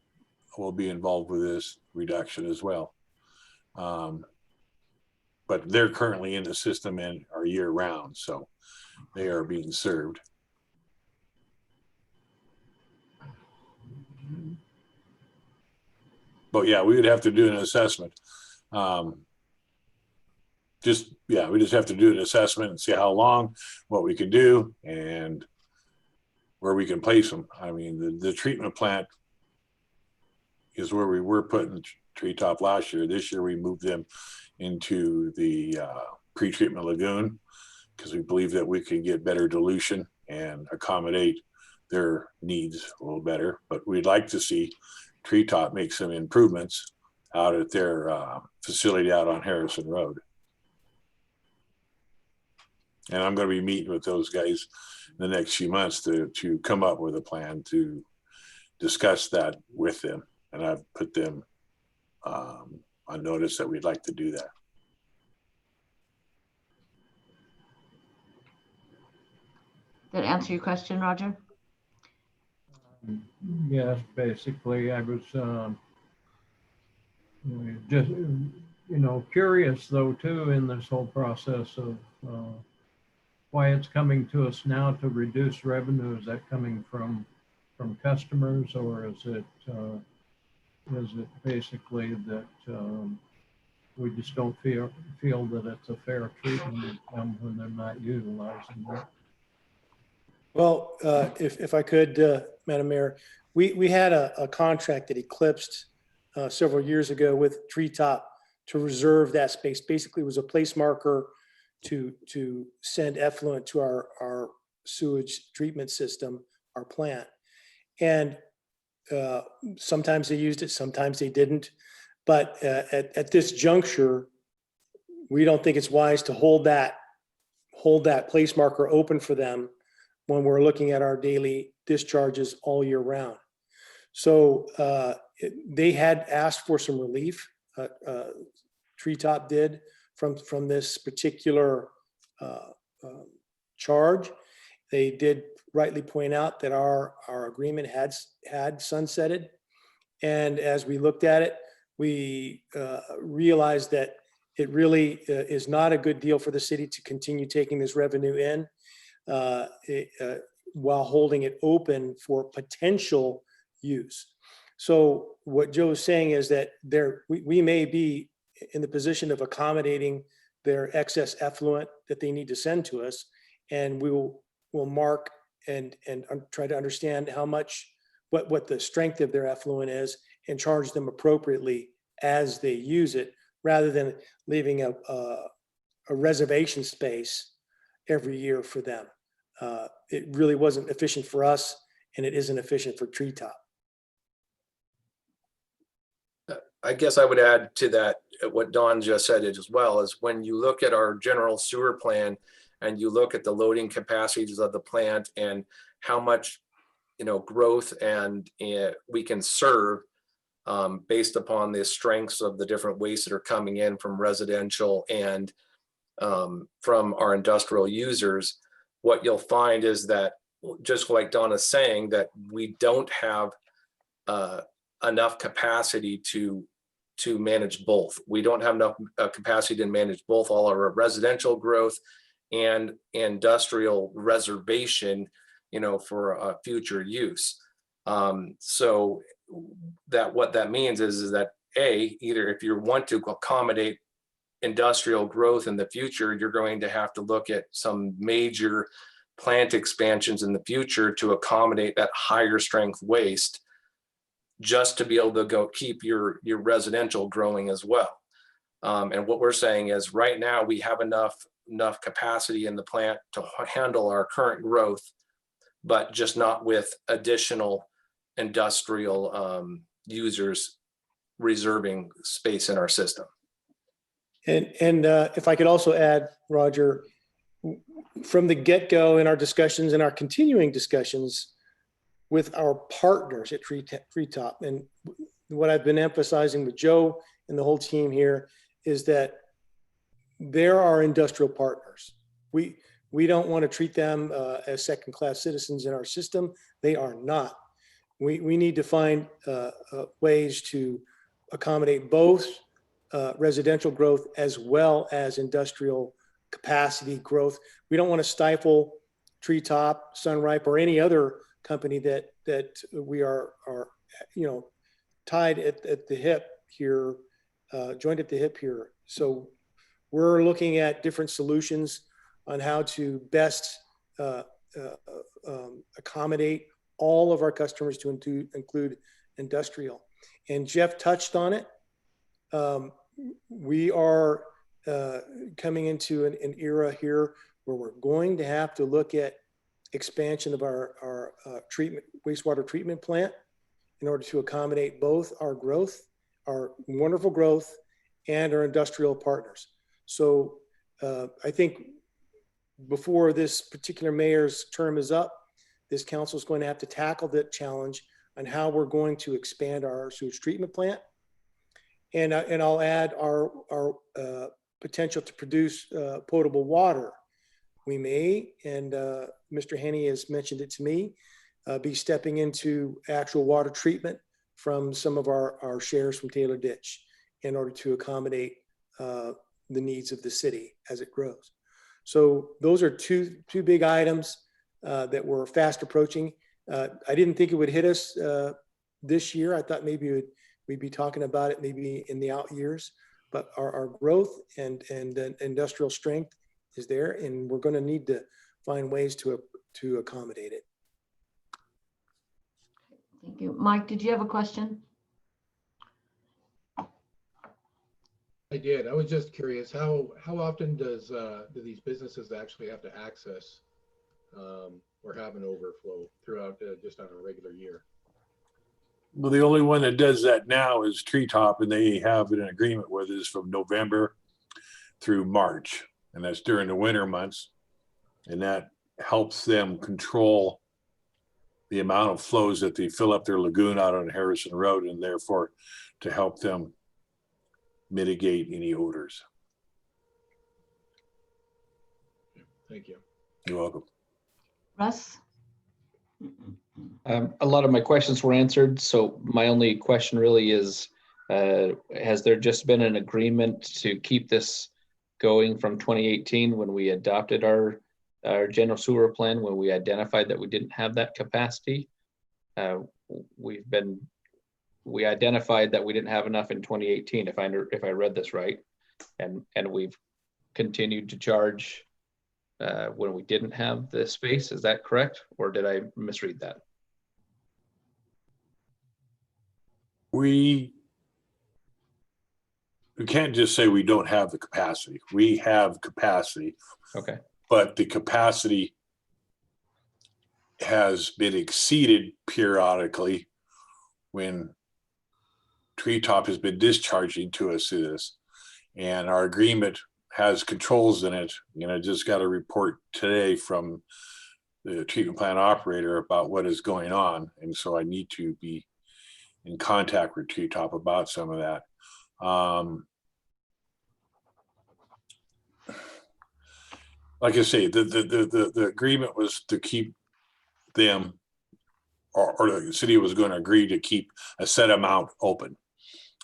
will be involved with this reduction as well. But they're currently in the system and are year round, so they are being served. But yeah, we would have to do an assessment. We just have to do an assessment and see how long, what we can do, and where we can place them. I mean, the treatment plant is where we were putting Treetop last year. This year we moved them into the pre-treatment lagoon because we believe that we can get better dilution and accommodate their needs a little better. But we'd like to see Treetop make some improvements out at their facility out on Harrison Road. And I'm going to be meeting with those guys in the next few months to come up with a plan to discuss that with them. And I've put them on notice that we'd like to do that. Did that answer your question, Roger? Yes, basically, I was just, curious though too in this whole process of why it's coming to us now to reduce revenue. Is that coming from customers, or is it basically that we just don't feel that it's a fair treatment of them when they're not utilizing it? Well, if I could, Madam Mayor, we had a contract that eclipsed several years ago with Treetop to reserve that space. Basically, it was a place marker to send effluent to our sewage treatment system, our plant. And sometimes they used it, sometimes they didn't. But at this juncture, we don't think it's wise to hold that place marker open for them when we're looking at our daily discharges all year round. So they had asked for some relief. Treetop did from this particular charge. They did rightly point out that our agreement had sunsetted. And as we looked at it, we realized that it really is not a good deal for the city to continue taking this revenue in while holding it open for potential use. So what Joe is saying is that we may be in the position of accommodating their excess effluent that they need to send to us, and we'll mark and try to understand how much, what the strength of their effluent is, and charge them appropriately as they use it, rather than leaving a reservation space every year for them. It really wasn't efficient for us, and it isn't efficient for Treetop. I guess I would add to that what Don just said as well, is when you look at our general sewer plan and you look at the loading capacities of the plant and how much growth and we can serve based upon the strengths of the different wastes that are coming in from residential and from our industrial users, what you'll find is that, just like Don is saying, that we don't have enough capacity to manage both. We don't have enough capacity to manage both all our residential growth and industrial reservation, for future use. So that what that means is that either if you want to accommodate industrial growth in the future, you're going to have to look at some major plant expansions in the future to accommodate that higher strength waste, just to be able to keep your residential growing as well. And what we're saying is right now we have enough capacity in the plant to handle our current growth, but just not with additional industrial users reserving space in our system. And if I could also add, Roger, from the get-go in our discussions and our continuing discussions with our partners at Treetop, and what I've been emphasizing with Joe and the whole team here is that there are industrial partners. We don't want to treat them as second-class citizens in our system. They are not. We need to find ways to accommodate both residential growth as well as industrial capacity growth. We don't want to stifle Treetop, Sunripe, or any other company that we are tied at the hip here, joined at the hip here. So we're looking at different solutions on how to best accommodate all of our customers to include industrial. And Jeff touched on it. We are coming into an era here where we're going to have to look at expansion of our wastewater treatment plant in order to accommodate both our growth, our wonderful growth, and our industrial partners. So I think before this particular mayor's term is up, this council is going to have to tackle that challenge on how we're going to expand our sewage treatment plant. And I'll add our potential to produce potable water. We may, and Mr. Henney has mentioned it to me, be stepping into actual water treatment from some of our shares from Taylor Ditch in order to accommodate the needs of the city as it grows. So those are two big items that we're fast approaching. I didn't think it would hit us this year. I thought maybe we'd be talking about it maybe in the out years, but our growth and industrial strength is there, and we're going to need to find ways to accommodate it. Thank you. Mike, did you have a question? I did. I was just curious, how often do these businesses actually have to access or have an overflow throughout just on a regular year? Well, the only one that does that now is Treetop, and they have an agreement with us from November through March, and that's during the winter months, and that helps them control the amount of flows that they fill up their lagoon out on Harrison Road, and therefore to help them mitigate any odors. Thank you. You're welcome. Russ? A lot of my questions were answered. So my only question really is, has there just been an agreement to keep this going from 2018 when we adopted our general sewer plan, when we identified that we didn't have that capacity? We identified that we didn't have enough in 2018, if I read this right, and we've continued to charge when we didn't have the space. Is that correct, or did I misread that? We can't just say we don't have the capacity. We have capacity. Okay. But the capacity has been exceeded periodically when Treetop has been discharging to us this, and our agreement has controls in it. You know, I just got a report today from the treatment plant operator about what is going on, and so I need to be in contact with Treetop about some of that. Like I say, the agreement was to keep them, or the city was going to agree to keep a set amount open.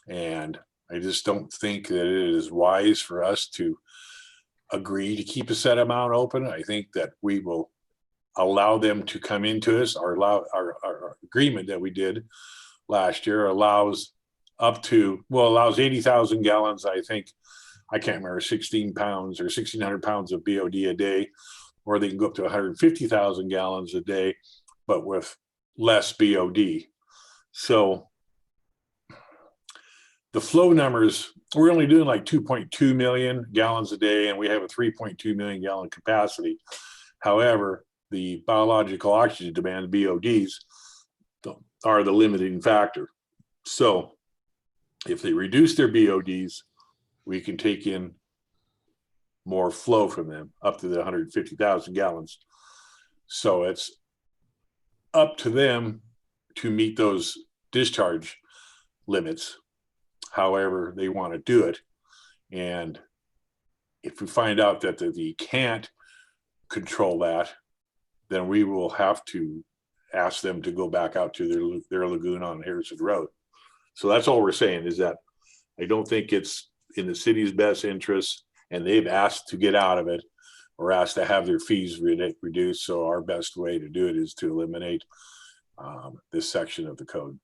And I just don't think that it is wise for us to agree to keep a set amount open. I think that we will allow them to come into us, or allow our agreement that we did last year allows up to, well, allows 80,000 gallons, I think. I can't remember, 16 pounds or 1,600 pounds of BOD a day, or they can go up to 150,000 gallons a day, but with less BOD. So the flow numbers, we're only doing like 2.2 million gallons a day, and we have a 3.2 million gallon capacity. However, the biological oxygen demand, BODs, are the limiting factor. So if they reduce their BODs, we can take in more flow from them, up to the 150,000 gallons. So it's up to them to meet those discharge limits, however they want to do it. And if we find out that they can't control that, then we will have to ask them to go back out to their lagoon on Harrison Road. So that's all we're saying, is that I don't think it's in the city's best interest, and they've asked to get out of it, or asked to have their fees reduced. So our best way to do it is to eliminate this section of the code.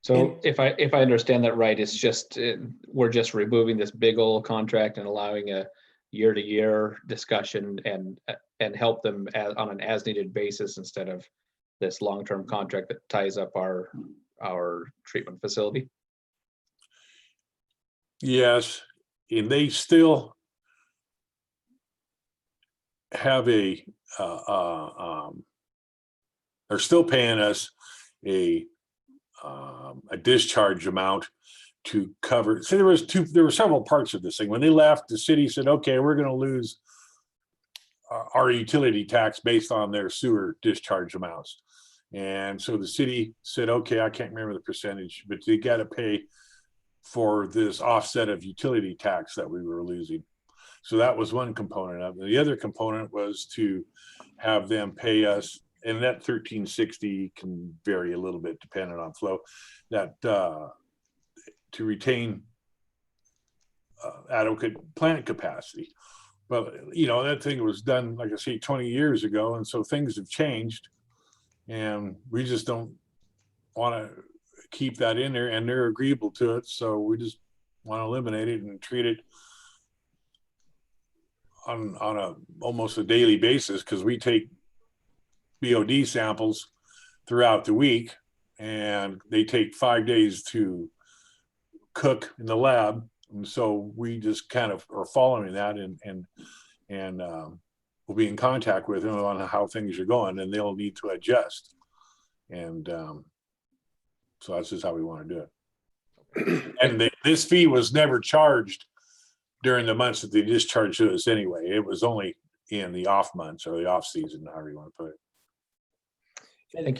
So if I understand that right, it's just we're just removing this big old contract and allowing a year-to-year discussion and help them on an as-needed basis, instead of this long-term contract that ties up our treatment facility. Yes, and they still have they're still paying us a discharge amount to cover. So there were several parts of this thing. When they left, the city said, okay, we're going to lose our utility tax based on their sewer discharge amounts. And so the city said, okay, I can't remember the percentage, but they got to pay for this offset of utility tax that we were losing. So that was one component of it. The other component was to have them pay us, and that 1360 can vary a little bit depending on flow, that to retain adequate plant capacity. But, you know, that thing was done, like I say, 20 years ago. And so things have changed, and we just don't want to keep that in there, and they're agreeable to it. So we just want to eliminate it and treat it on a almost a daily basis, because we take BOD samples throughout the week, and they take 5 days to cook in the lab. And so we just kind of are following that, and we'll be in contact with them on how things are going, and they'll need to adjust. And so that's just how we want to do it. And this fee was never charged during the months that they discharged to us anyway. It was only in the off months, or the off season, however you want to put it.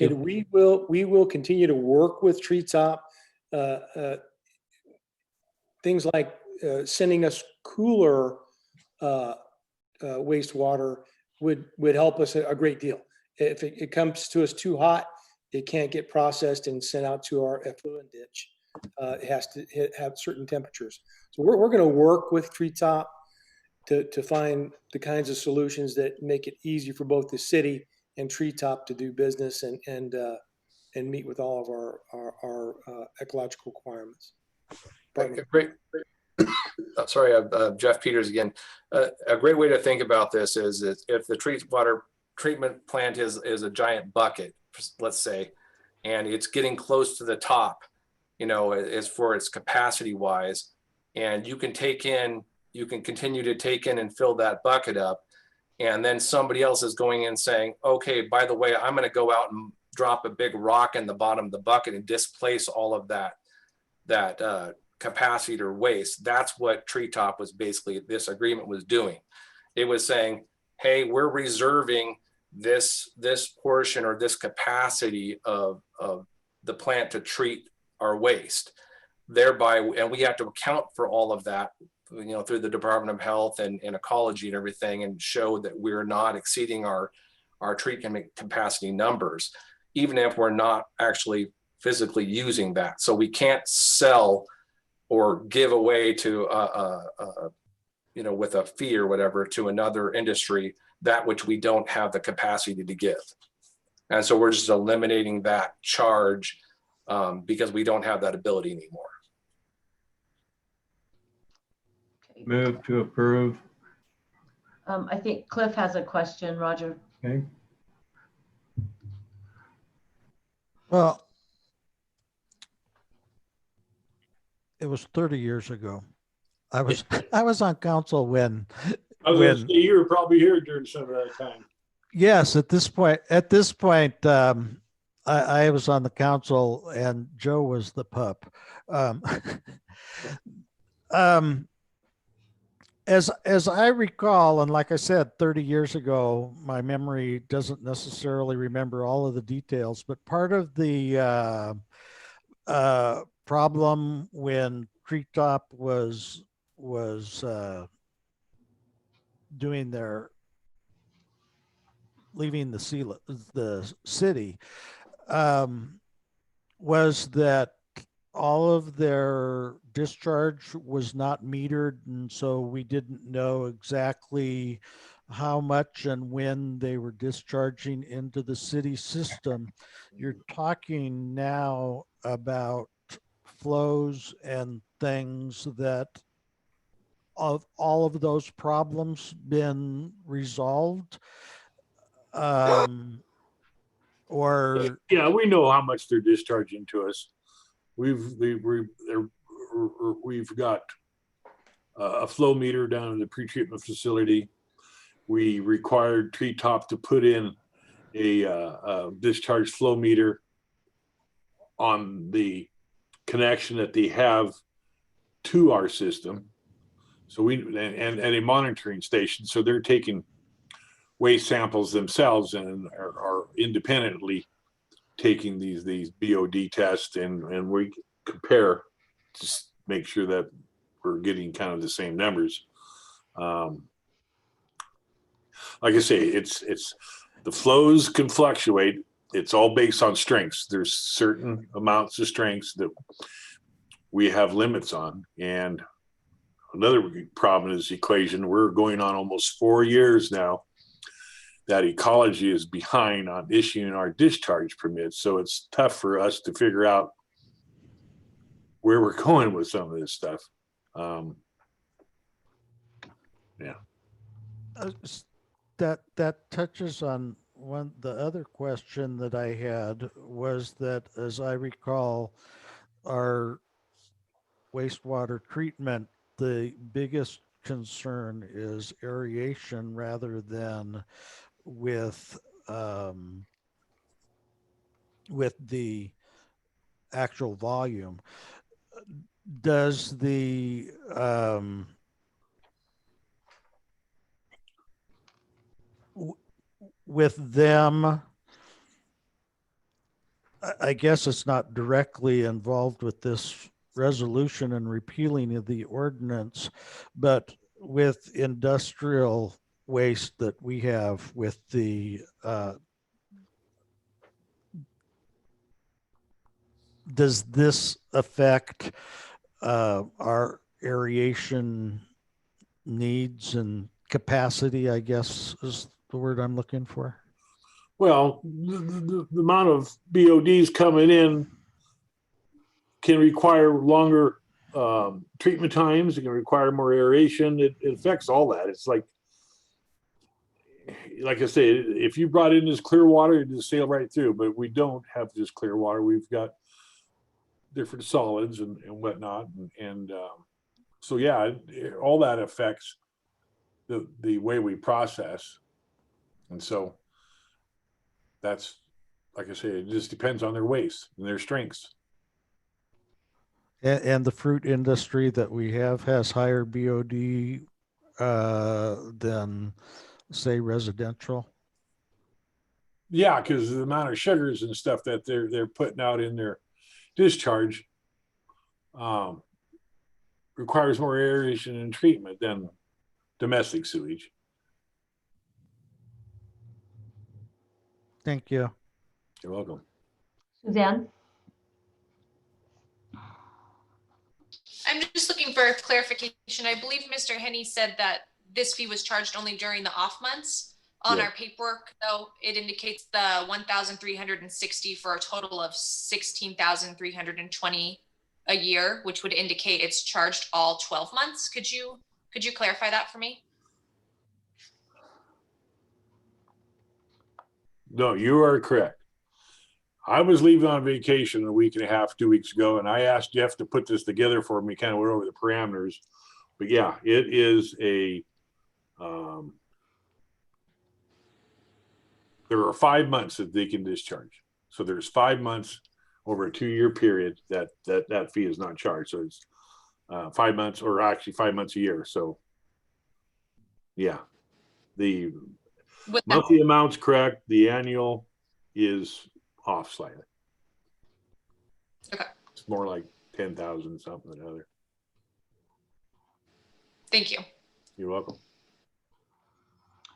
And we will continue to work with Treetop. Things like sending us cooler wastewater would help us a great deal. If it comes to us too hot, it can't get processed and sent out to our effluent ditch. It has to have certain temperatures. So we're going to work with Treetop to find the kinds of solutions that make it easy for both the city and Treetop to do business and meet with all of our ecological requirements. Great. Sorry, Jeff Peters again. A great way to think about this is if the water treatment plant is a giant bucket, let's say, and it's getting close to the top, you know, as for its capacity wise, and you can continue to take in and fill that bucket up. And then somebody else is going in saying, okay, by the way, I'm going to go out and drop a big rock in the bottom of the bucket and displace all of that capacity or waste. That's what Treetop was basically, this agreement was doing. It was saying, hey, we're reserving this portion or this capacity of the plant to treat our waste, thereby, and we have to account for all of that, you know, through the Department of Health and ecology and everything, and show that we're not exceeding our treatment capacity numbers, even if we're not actually physically using that. So we can't sell or give away to you know, with a fee or whatever to another industry that which we don't have the capacity to give. And so we're just eliminating that charge because we don't have that ability anymore. Move to approve. I think Cliff has a question, Roger. Okay. Well, it was 30 years ago. I was on council when I was going to say, you were probably here during some of that time. Yes, at this point, I was on the council and Joe was the pup. As I recall, and like I said, 30 years ago, my memory doesn't necessarily remember all of the details, but part of the problem when Treetop was leaving the city was that all of their discharge was not metered, and so we didn't know exactly how much and when they were discharging into the city system. You're talking now about flows and things that of all of those problems been resolved, or yeah, we know how much they're discharging to us. We've got a flow meter down in the pretreatment facility. We required Treetop to put in a discharge flow meter on the connection that they have to our system. So and a monitoring station. So they're taking waste samples themselves and are independently taking these BOD tests, and we compare, just make sure that we're getting kind of the same numbers. Like I say, it's the flows can fluctuate. It's all based on strengths. There's certain amounts of strengths that we have limits on. And another problem is equation. We're going on almost 4 years now that ecology is behind on issuing our discharge permits. So it's tough for us to figure out where we're going with some of this stuff. Yeah. That touches on the other question that I had was that, as I recall, our wastewater treatment, the biggest concern is aeration rather than with the actual volume. Does the with them, I guess it's not directly involved with this resolution and repealing of the ordinance, but with industrial waste that we have with the does this affect our aeration needs and capacity, I guess is the word I'm looking for? Well, the amount of BODs coming in can require longer treatment times. It can require more aeration. It affects all that. It's like I say, if you brought in this clear water, you just sail right through. But we don't have just clear water. We've got different solids and whatnot, and so yeah, all that affects the way we process, and so that's, like I say, it just depends on their waste and their strengths. And the fruit industry that we have has higher BOD than, say, residential. Yeah, because the amount of sugars and stuff that they're putting out in their discharge requires more aeration and treatment than domestic sewage. Thank you. You're welcome. Suzanne? I'm just looking for clarification. I believe Mr. Henney said that this fee was charged only during the off months. On our paperwork, though, it indicates the 1,360 for a total of 16,320 a year, which would indicate it's charged all 12 months. Could you clarify that for me? No, you are correct. I was leaving on vacation a week and a half, 2 weeks ago, and I asked Jeff to put this together for me, kind of went over the parameters. But yeah, it is a, there are 5 months that they can discharge. So there's 5 months over a 2-year period that fee is not charged. So it's 5 months, or actually 5 months a year. So yeah, the monthly amount's correct. The annual is off slightly. Okay. It's more like 10,000 something or other. Thank you. You're welcome.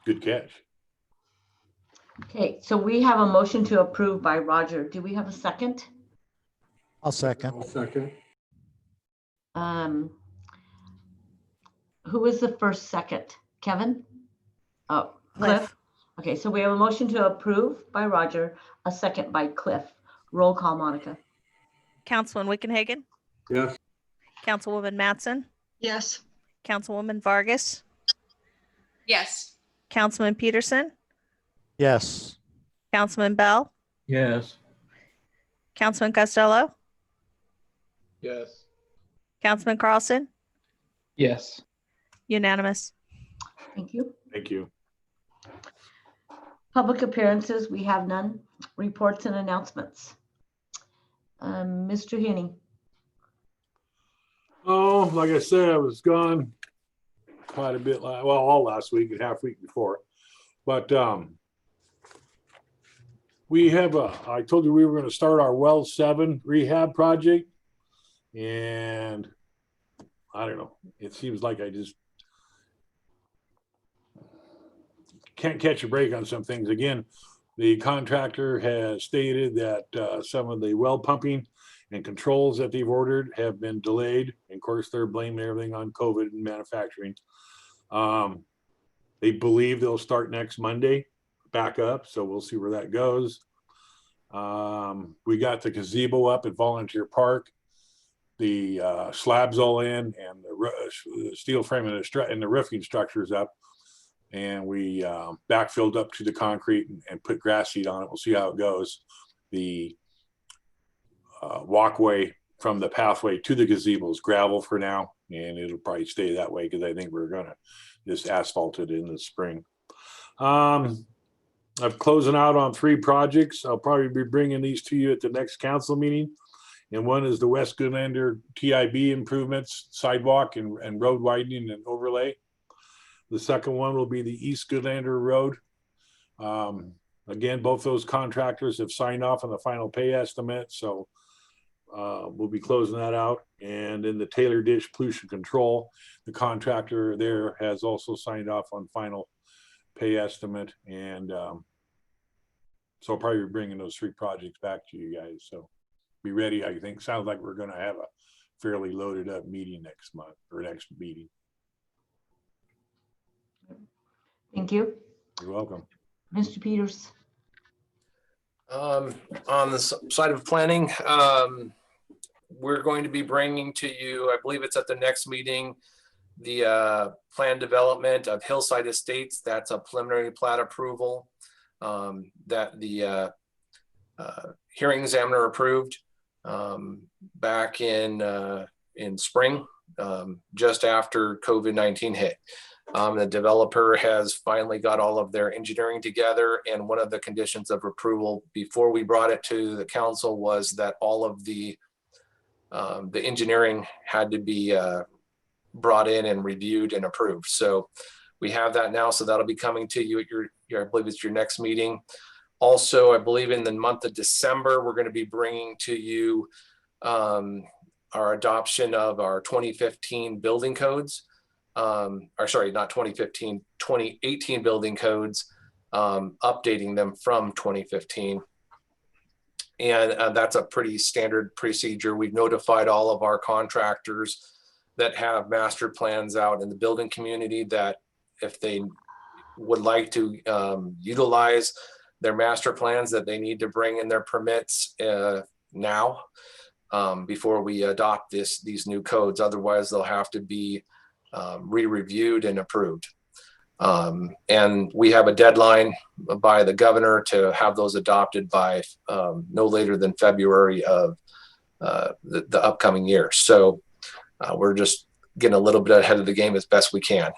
Good catch. Okay, so we have a motion to approve by Roger. Do we have a second? I'll second. I'll second. Who was the first second? Kevin? Oh, Cliff? Okay, so we have a motion to approve by Roger, a second by Cliff. Roll call, Monica. Councilman Wickenhagen, Yes. Councilwoman Matson, Yes. Councilwoman Vargas, Yes. Councilman Peterson, Yes. Councilman Bell, Yes. Councilman Costello, Yes. Councilman Carlson, Yes. unanimous. Thank you. Thank you. Public appearances, we have none. Reports and announcements. Mr. Henney. Oh, like I said, I was gone quite a bit, well, all last week and half week before. But we have I told you we were going to start our well 7 rehab project, and I don't know, it seems like I just can't catch a break on some things. Again, the contractor has stated that some of the well pumping and controls that they've ordered have been delayed. And of course, they're blaming everything on COVID and manufacturing. They believe they'll start next Monday back up, so we'll see where that goes. We got the gazebo up at Volunteer Park. The slabs all in, and the steel frame and the roofing structures up. And we backfilled up to the concrete and put grass seed on it. We'll see how it goes. The walkway from the pathway to the gazebo is gravel for now, and it'll probably stay that way because I think we're gonna just asphalt it in the spring. I'm closing out on 3 projects. I'll probably be bringing these to you at the next council meeting. And one is the West Goodlander TIB improvements, sidewalk and road widening and overlay. The second one will be the East Goodlander Road. Again, both those contractors have signed off on the final pay estimate, so we'll be closing that out. And in the Taylor Ditch Pollution Control, the contractor there has also signed off on final pay estimate. And so I'll probably be bringing those 3 projects back to you guys. So be ready. I think sounds like we're going to have a fairly loaded up meeting next month or next meeting. Thank you. You're welcome. Mr. Peters. On the side of planning, we're going to be bringing to you, I believe it's at the next meeting, the plan development of Hillside Estates. That's a preliminary plat approval that the hearing examiner approved back in spring, just after COVID-19 hit. The developer has finally got all of their engineering together, and one of the conditions of approval before we brought it to the council was that all of the engineering had to be brought in and reviewed and approved. So we have that now, so that'll be coming to you at your I believe it's your next meeting. Also, I believe in the month of December, we're going to be bringing to you our adoption of our 2015 building codes. Or sorry, not 2015, 2018 building codes, updating them from 2015. And that's a pretty standard procedure. We've notified all of our contractors that have master plans out in the building community that if they would like to utilize their master plans, that they need to bring in their permits now before we adopt these new codes. Otherwise, they'll have to be re-reviewed and approved. And we have a deadline by the governor to have those adopted by no later than February of the upcoming year. So we're just getting a little bit ahead of the game as best we can.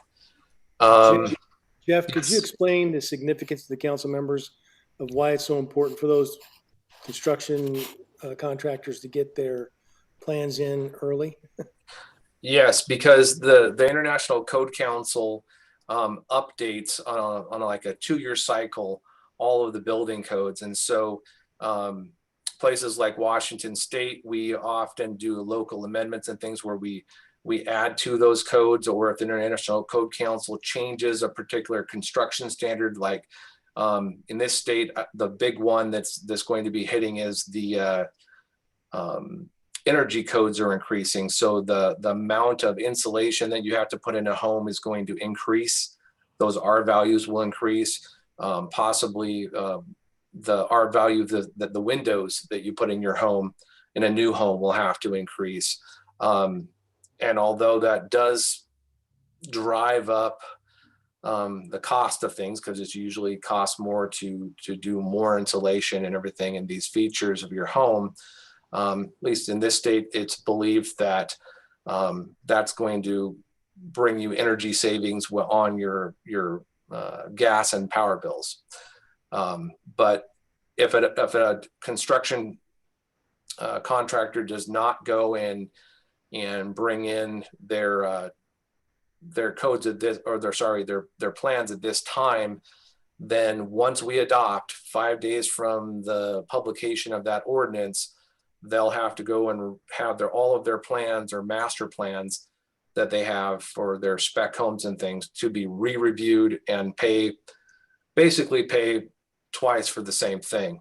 Jeff, could you explain the significance to the council members of why it's so important for those construction contractors to get their plans in early? Yes, because the International Code Council updates on like a 2-year cycle all of the building codes. And so places like Washington State, we often do local amendments and things where we add to those codes, or if the International Code Council changes a particular construction standard, like in this state, the big one that's going to be hitting is the energy codes are increasing. So the amount of insulation that you have to put in a home is going to increase. Those R values will increase. Possibly the R value of the windows that you put in your home in a new home will have to increase. And although that does drive up the cost of things, because it's usually costs more to do more insulation and everything in these features of your home, at least in this state, it's believed that that's going to bring you energy savings on your gas and power bills. But if a construction contractor does not go in and bring in their codes at this, or their plans at this time, then once we adopt, 5 days from the publication of that ordinance, they'll have to go and have all of their plans or master plans that they have for their spec homes and things to be re-reviewed and basically pay twice for the same thing,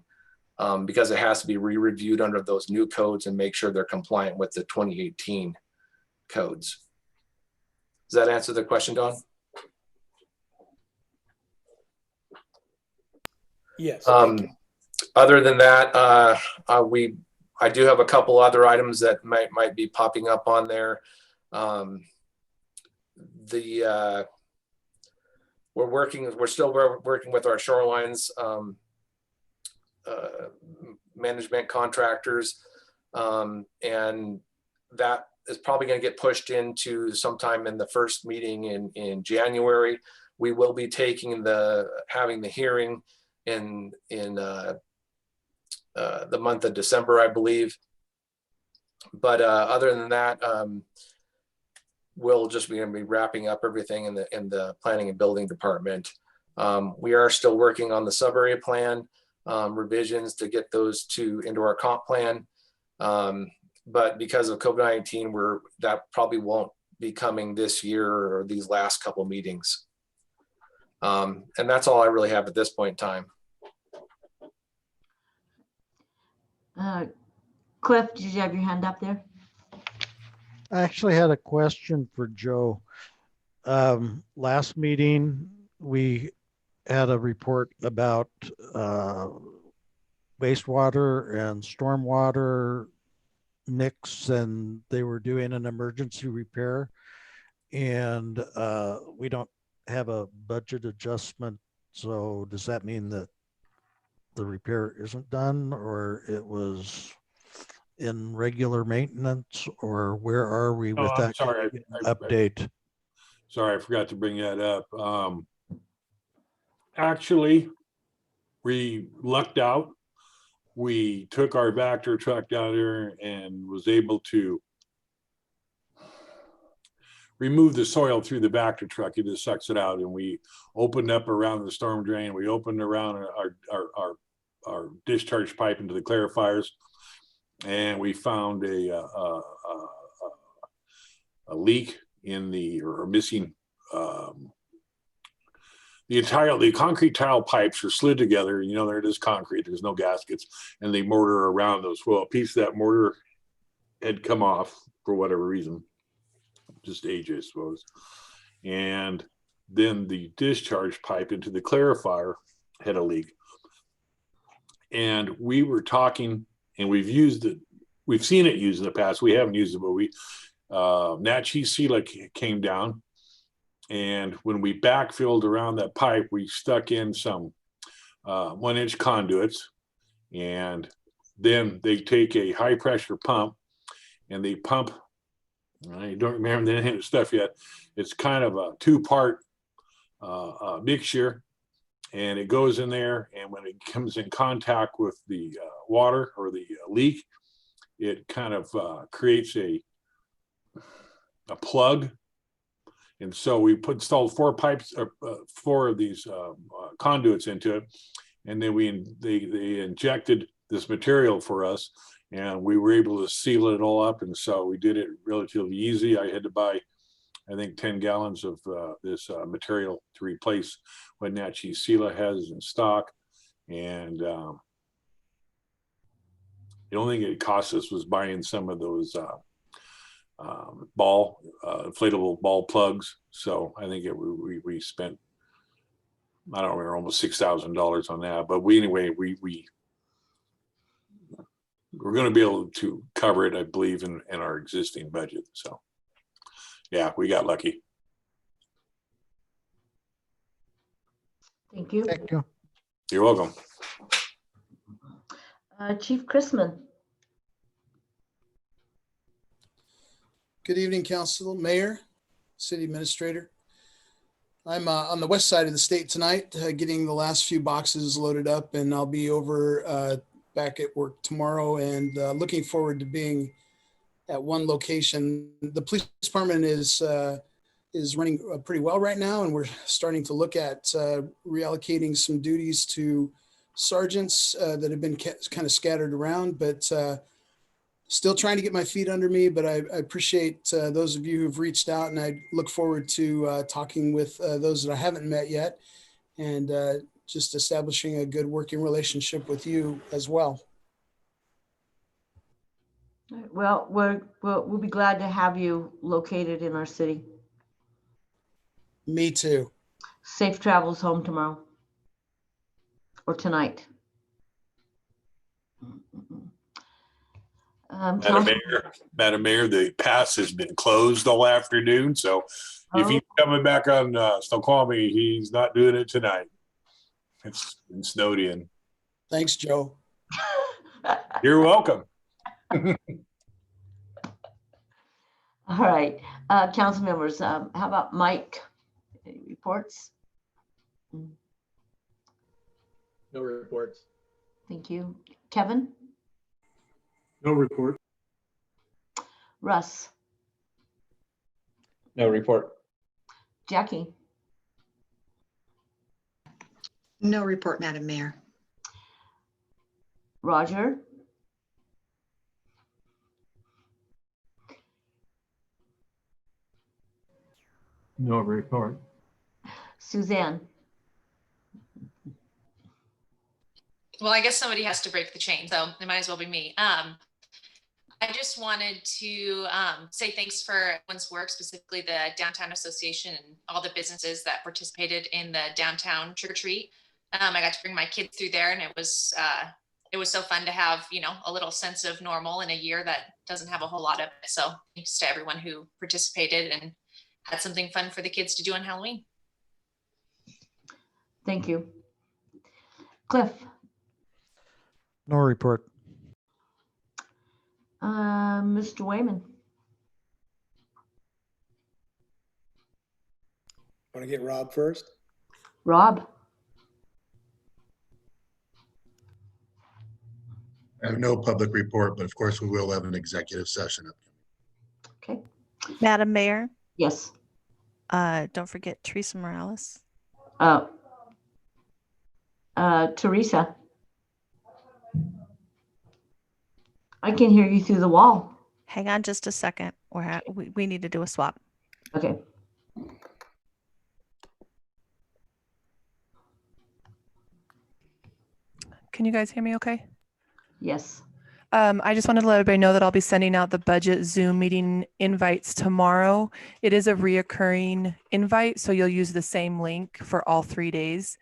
because it has to be re-reviewed under those new codes and make sure they're compliant with the 2018 codes. Does that answer the question, Don? Yes. Other than that, I do have a couple other items that might be popping up on there. We're still working with our shorelines management contractors, and that is probably going to get pushed into sometime in the first meeting in January. We will be having the hearing in the month of December, I believe. But other than that, we'll just be going to be wrapping up everything in the planning and building department. We are still working on the sub-area plan revisions to get those into our comp plan. But because of COVID-19, that probably won't be coming this year or these last couple meetings. And that's all I really have at this point in time. Cliff, did you have your hand up there? I actually had a question for Joe. Last meeting, we had a report about wastewater and stormwater mix, and they were doing an emergency repair, and we don't have a budget adjustment. So does that mean that the repair isn't done, or it was in regular maintenance, or where are we with that? Sorry, update? Sorry, I forgot to bring that up. Actually, we lucked out. We took our Vector truck down there and was able to remove the soil through the Vector truck. It just sucks it out. And we opened up around the storm drain. We opened around our discharge pipe into the clarifiers, and we found a leak or missing. The concrete tile pipes are slid together. You know, there it is concrete. There's no gaskets, and they mortar around those. Well, a piece of that mortar had come off for whatever reason, just age, I suppose. And then the discharge pipe into the clarifier had a leak. And we were talking, and we've used it. We've seen it used in the past. We haven't used it, but Selah came down. And when we backfilled around that pipe, we stuck in some 1-inch conduits, and then they take a high pressure pump and they pump. I don't remember the stuff yet. It's kind of a 2-part mixture, and it goes in there. And when it comes in contact with the water or the leak, it kind of creates a plug. And so we installed 4 of these conduits into it, and then they injected this material for us, and we were able to seal it all up. And so we did it relatively easy. I had to buy, I think, 10 gallons of this material to replace what Selah has in stock. And the only thing it cost us was buying some of those inflatable ball plugs. So I think we spent, I don't remember, almost $6,000 on that. But we're going to be able to cover it, I believe, in our existing budget. So yeah, we got lucky. Thank you. Thank you. You're welcome. Chief Chrisman. Good evening, Council, Mayor, City Administrator. I'm on the west side of the state tonight, getting the last few boxes loaded up, and I'll be over back at work tomorrow, and looking forward to being at one location. The police department is is running pretty well right now, and we're starting to look at reallocating some duties to sergeants that have been kind of scattered around, but still trying to get my feet under me. But I appreciate those of you who've reached out, and I look forward to talking with those that I haven't met yet, and just establishing a good working relationship with you as well. Well, we'll be glad to have you located in our city. Me too. Safe travels home tomorrow or tonight. Madam Mayor, the pass has been closed all afternoon. So if he's coming back on Snoqualmie, he's not doing it tonight. It's been snowed in. Thanks, Joe. You're welcome. All right, council members, how about Mike? Any reports? No reports. Thank you. Kevin? No report. Russ? No report. Jackie? No report, Madam Mayor. Roger? No report. Suzanne? Well, I guess somebody has to break the chain, so it might as well be me. I just wanted to say thanks for everyone's work, specifically the Downtown Association and all the businesses that participated in the downtown trick or treat. I got to bring my kids through there, and it was so fun to have, you know, a little sense of normal in a year that doesn't have a whole lot of it. So thanks to everyone who participated and had something fun for the kids to do on Halloween. Thank you. Cliff? No report. Mr. Wayman? Want to get Rob first? Rob? I have no public report, but of course we will have an executive session. Okay. Madam Mayor, Yes. don't forget Teresa Morales. Teresa? I can hear you through the wall. Hang on just a second. We need to do a swap. Okay. Can you guys hear me okay? Yes. I just wanted to let everybody know that I'll be sending out the budget Zoom meeting invites tomorrow. It is a reoccurring invite, so you'll use the same link for all 3 days,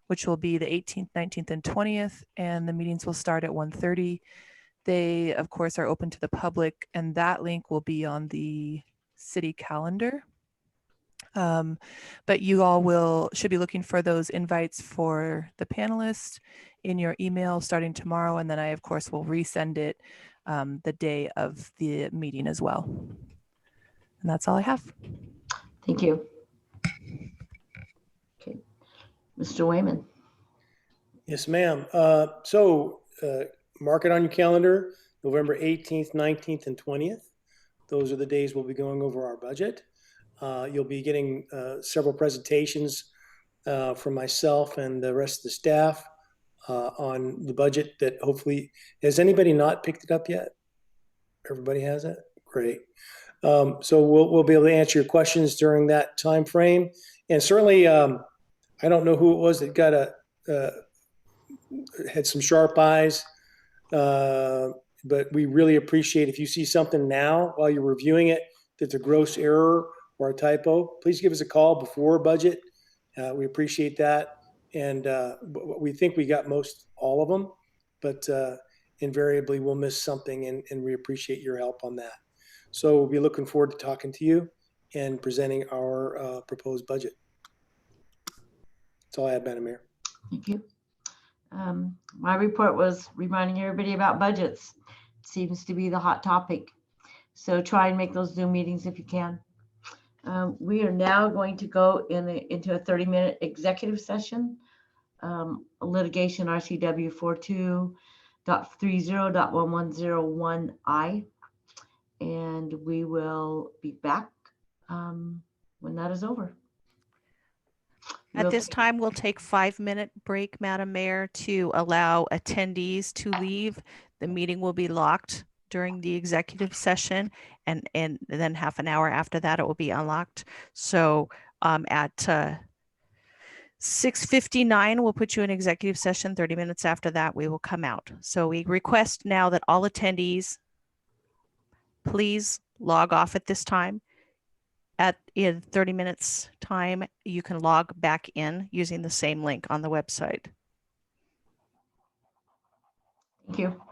which will be the 18th, 19th, and 20th, and the meetings will start at 1:30. They, of course, are open to the public, and that link will be on the city calendar. But you all should be looking for those invites for the panelists in your email starting tomorrow, and then I, of course, will resend it the day of the meeting as well. And that's all I have. Thank you. Okay. Mr. Wayman? Yes, ma'am. Mark it on your calendar, November 18th, 19th, and 20th. Those are the days we'll be going over our budget. You'll be getting several presentations from myself and the rest of the staff on the budget that hopefully, has anybody not picked it up yet? Everybody has it? Great. So we'll be able to answer your questions during that time frame. And certainly, I don't know who it was that had some sharp eyes. But we really appreciate if you see something now while you're reviewing it that's a gross error or a typo, please give us a call before budget. We appreciate that. And we think we got most all of them, but invariably we'll miss something, and we appreciate your help on that. So we'll be looking forward to talking to you and presenting our proposed budget. That's all I have, Madam Mayor. Thank you. My report was reminding everybody about budgets. It seems to be the hot topic. So try and make those Zoom meetings if you can. We are now going to go into a 30-minute executive session. Litigation RCW 42.30.1101I. And we will be back when that is over. At We'll this take- time, we'll take 5-minute break, Madam Mayor, to allow attendees to leave. The meeting will be locked during the executive session, and then half an hour after that, it will be unlocked. So at 6:59, we'll put you in executive session. 30 minutes after that, we will come out. So we request now that all attendees please log off at this time. In 30 minutes time, you can log back in using the same link on the website. Thank you.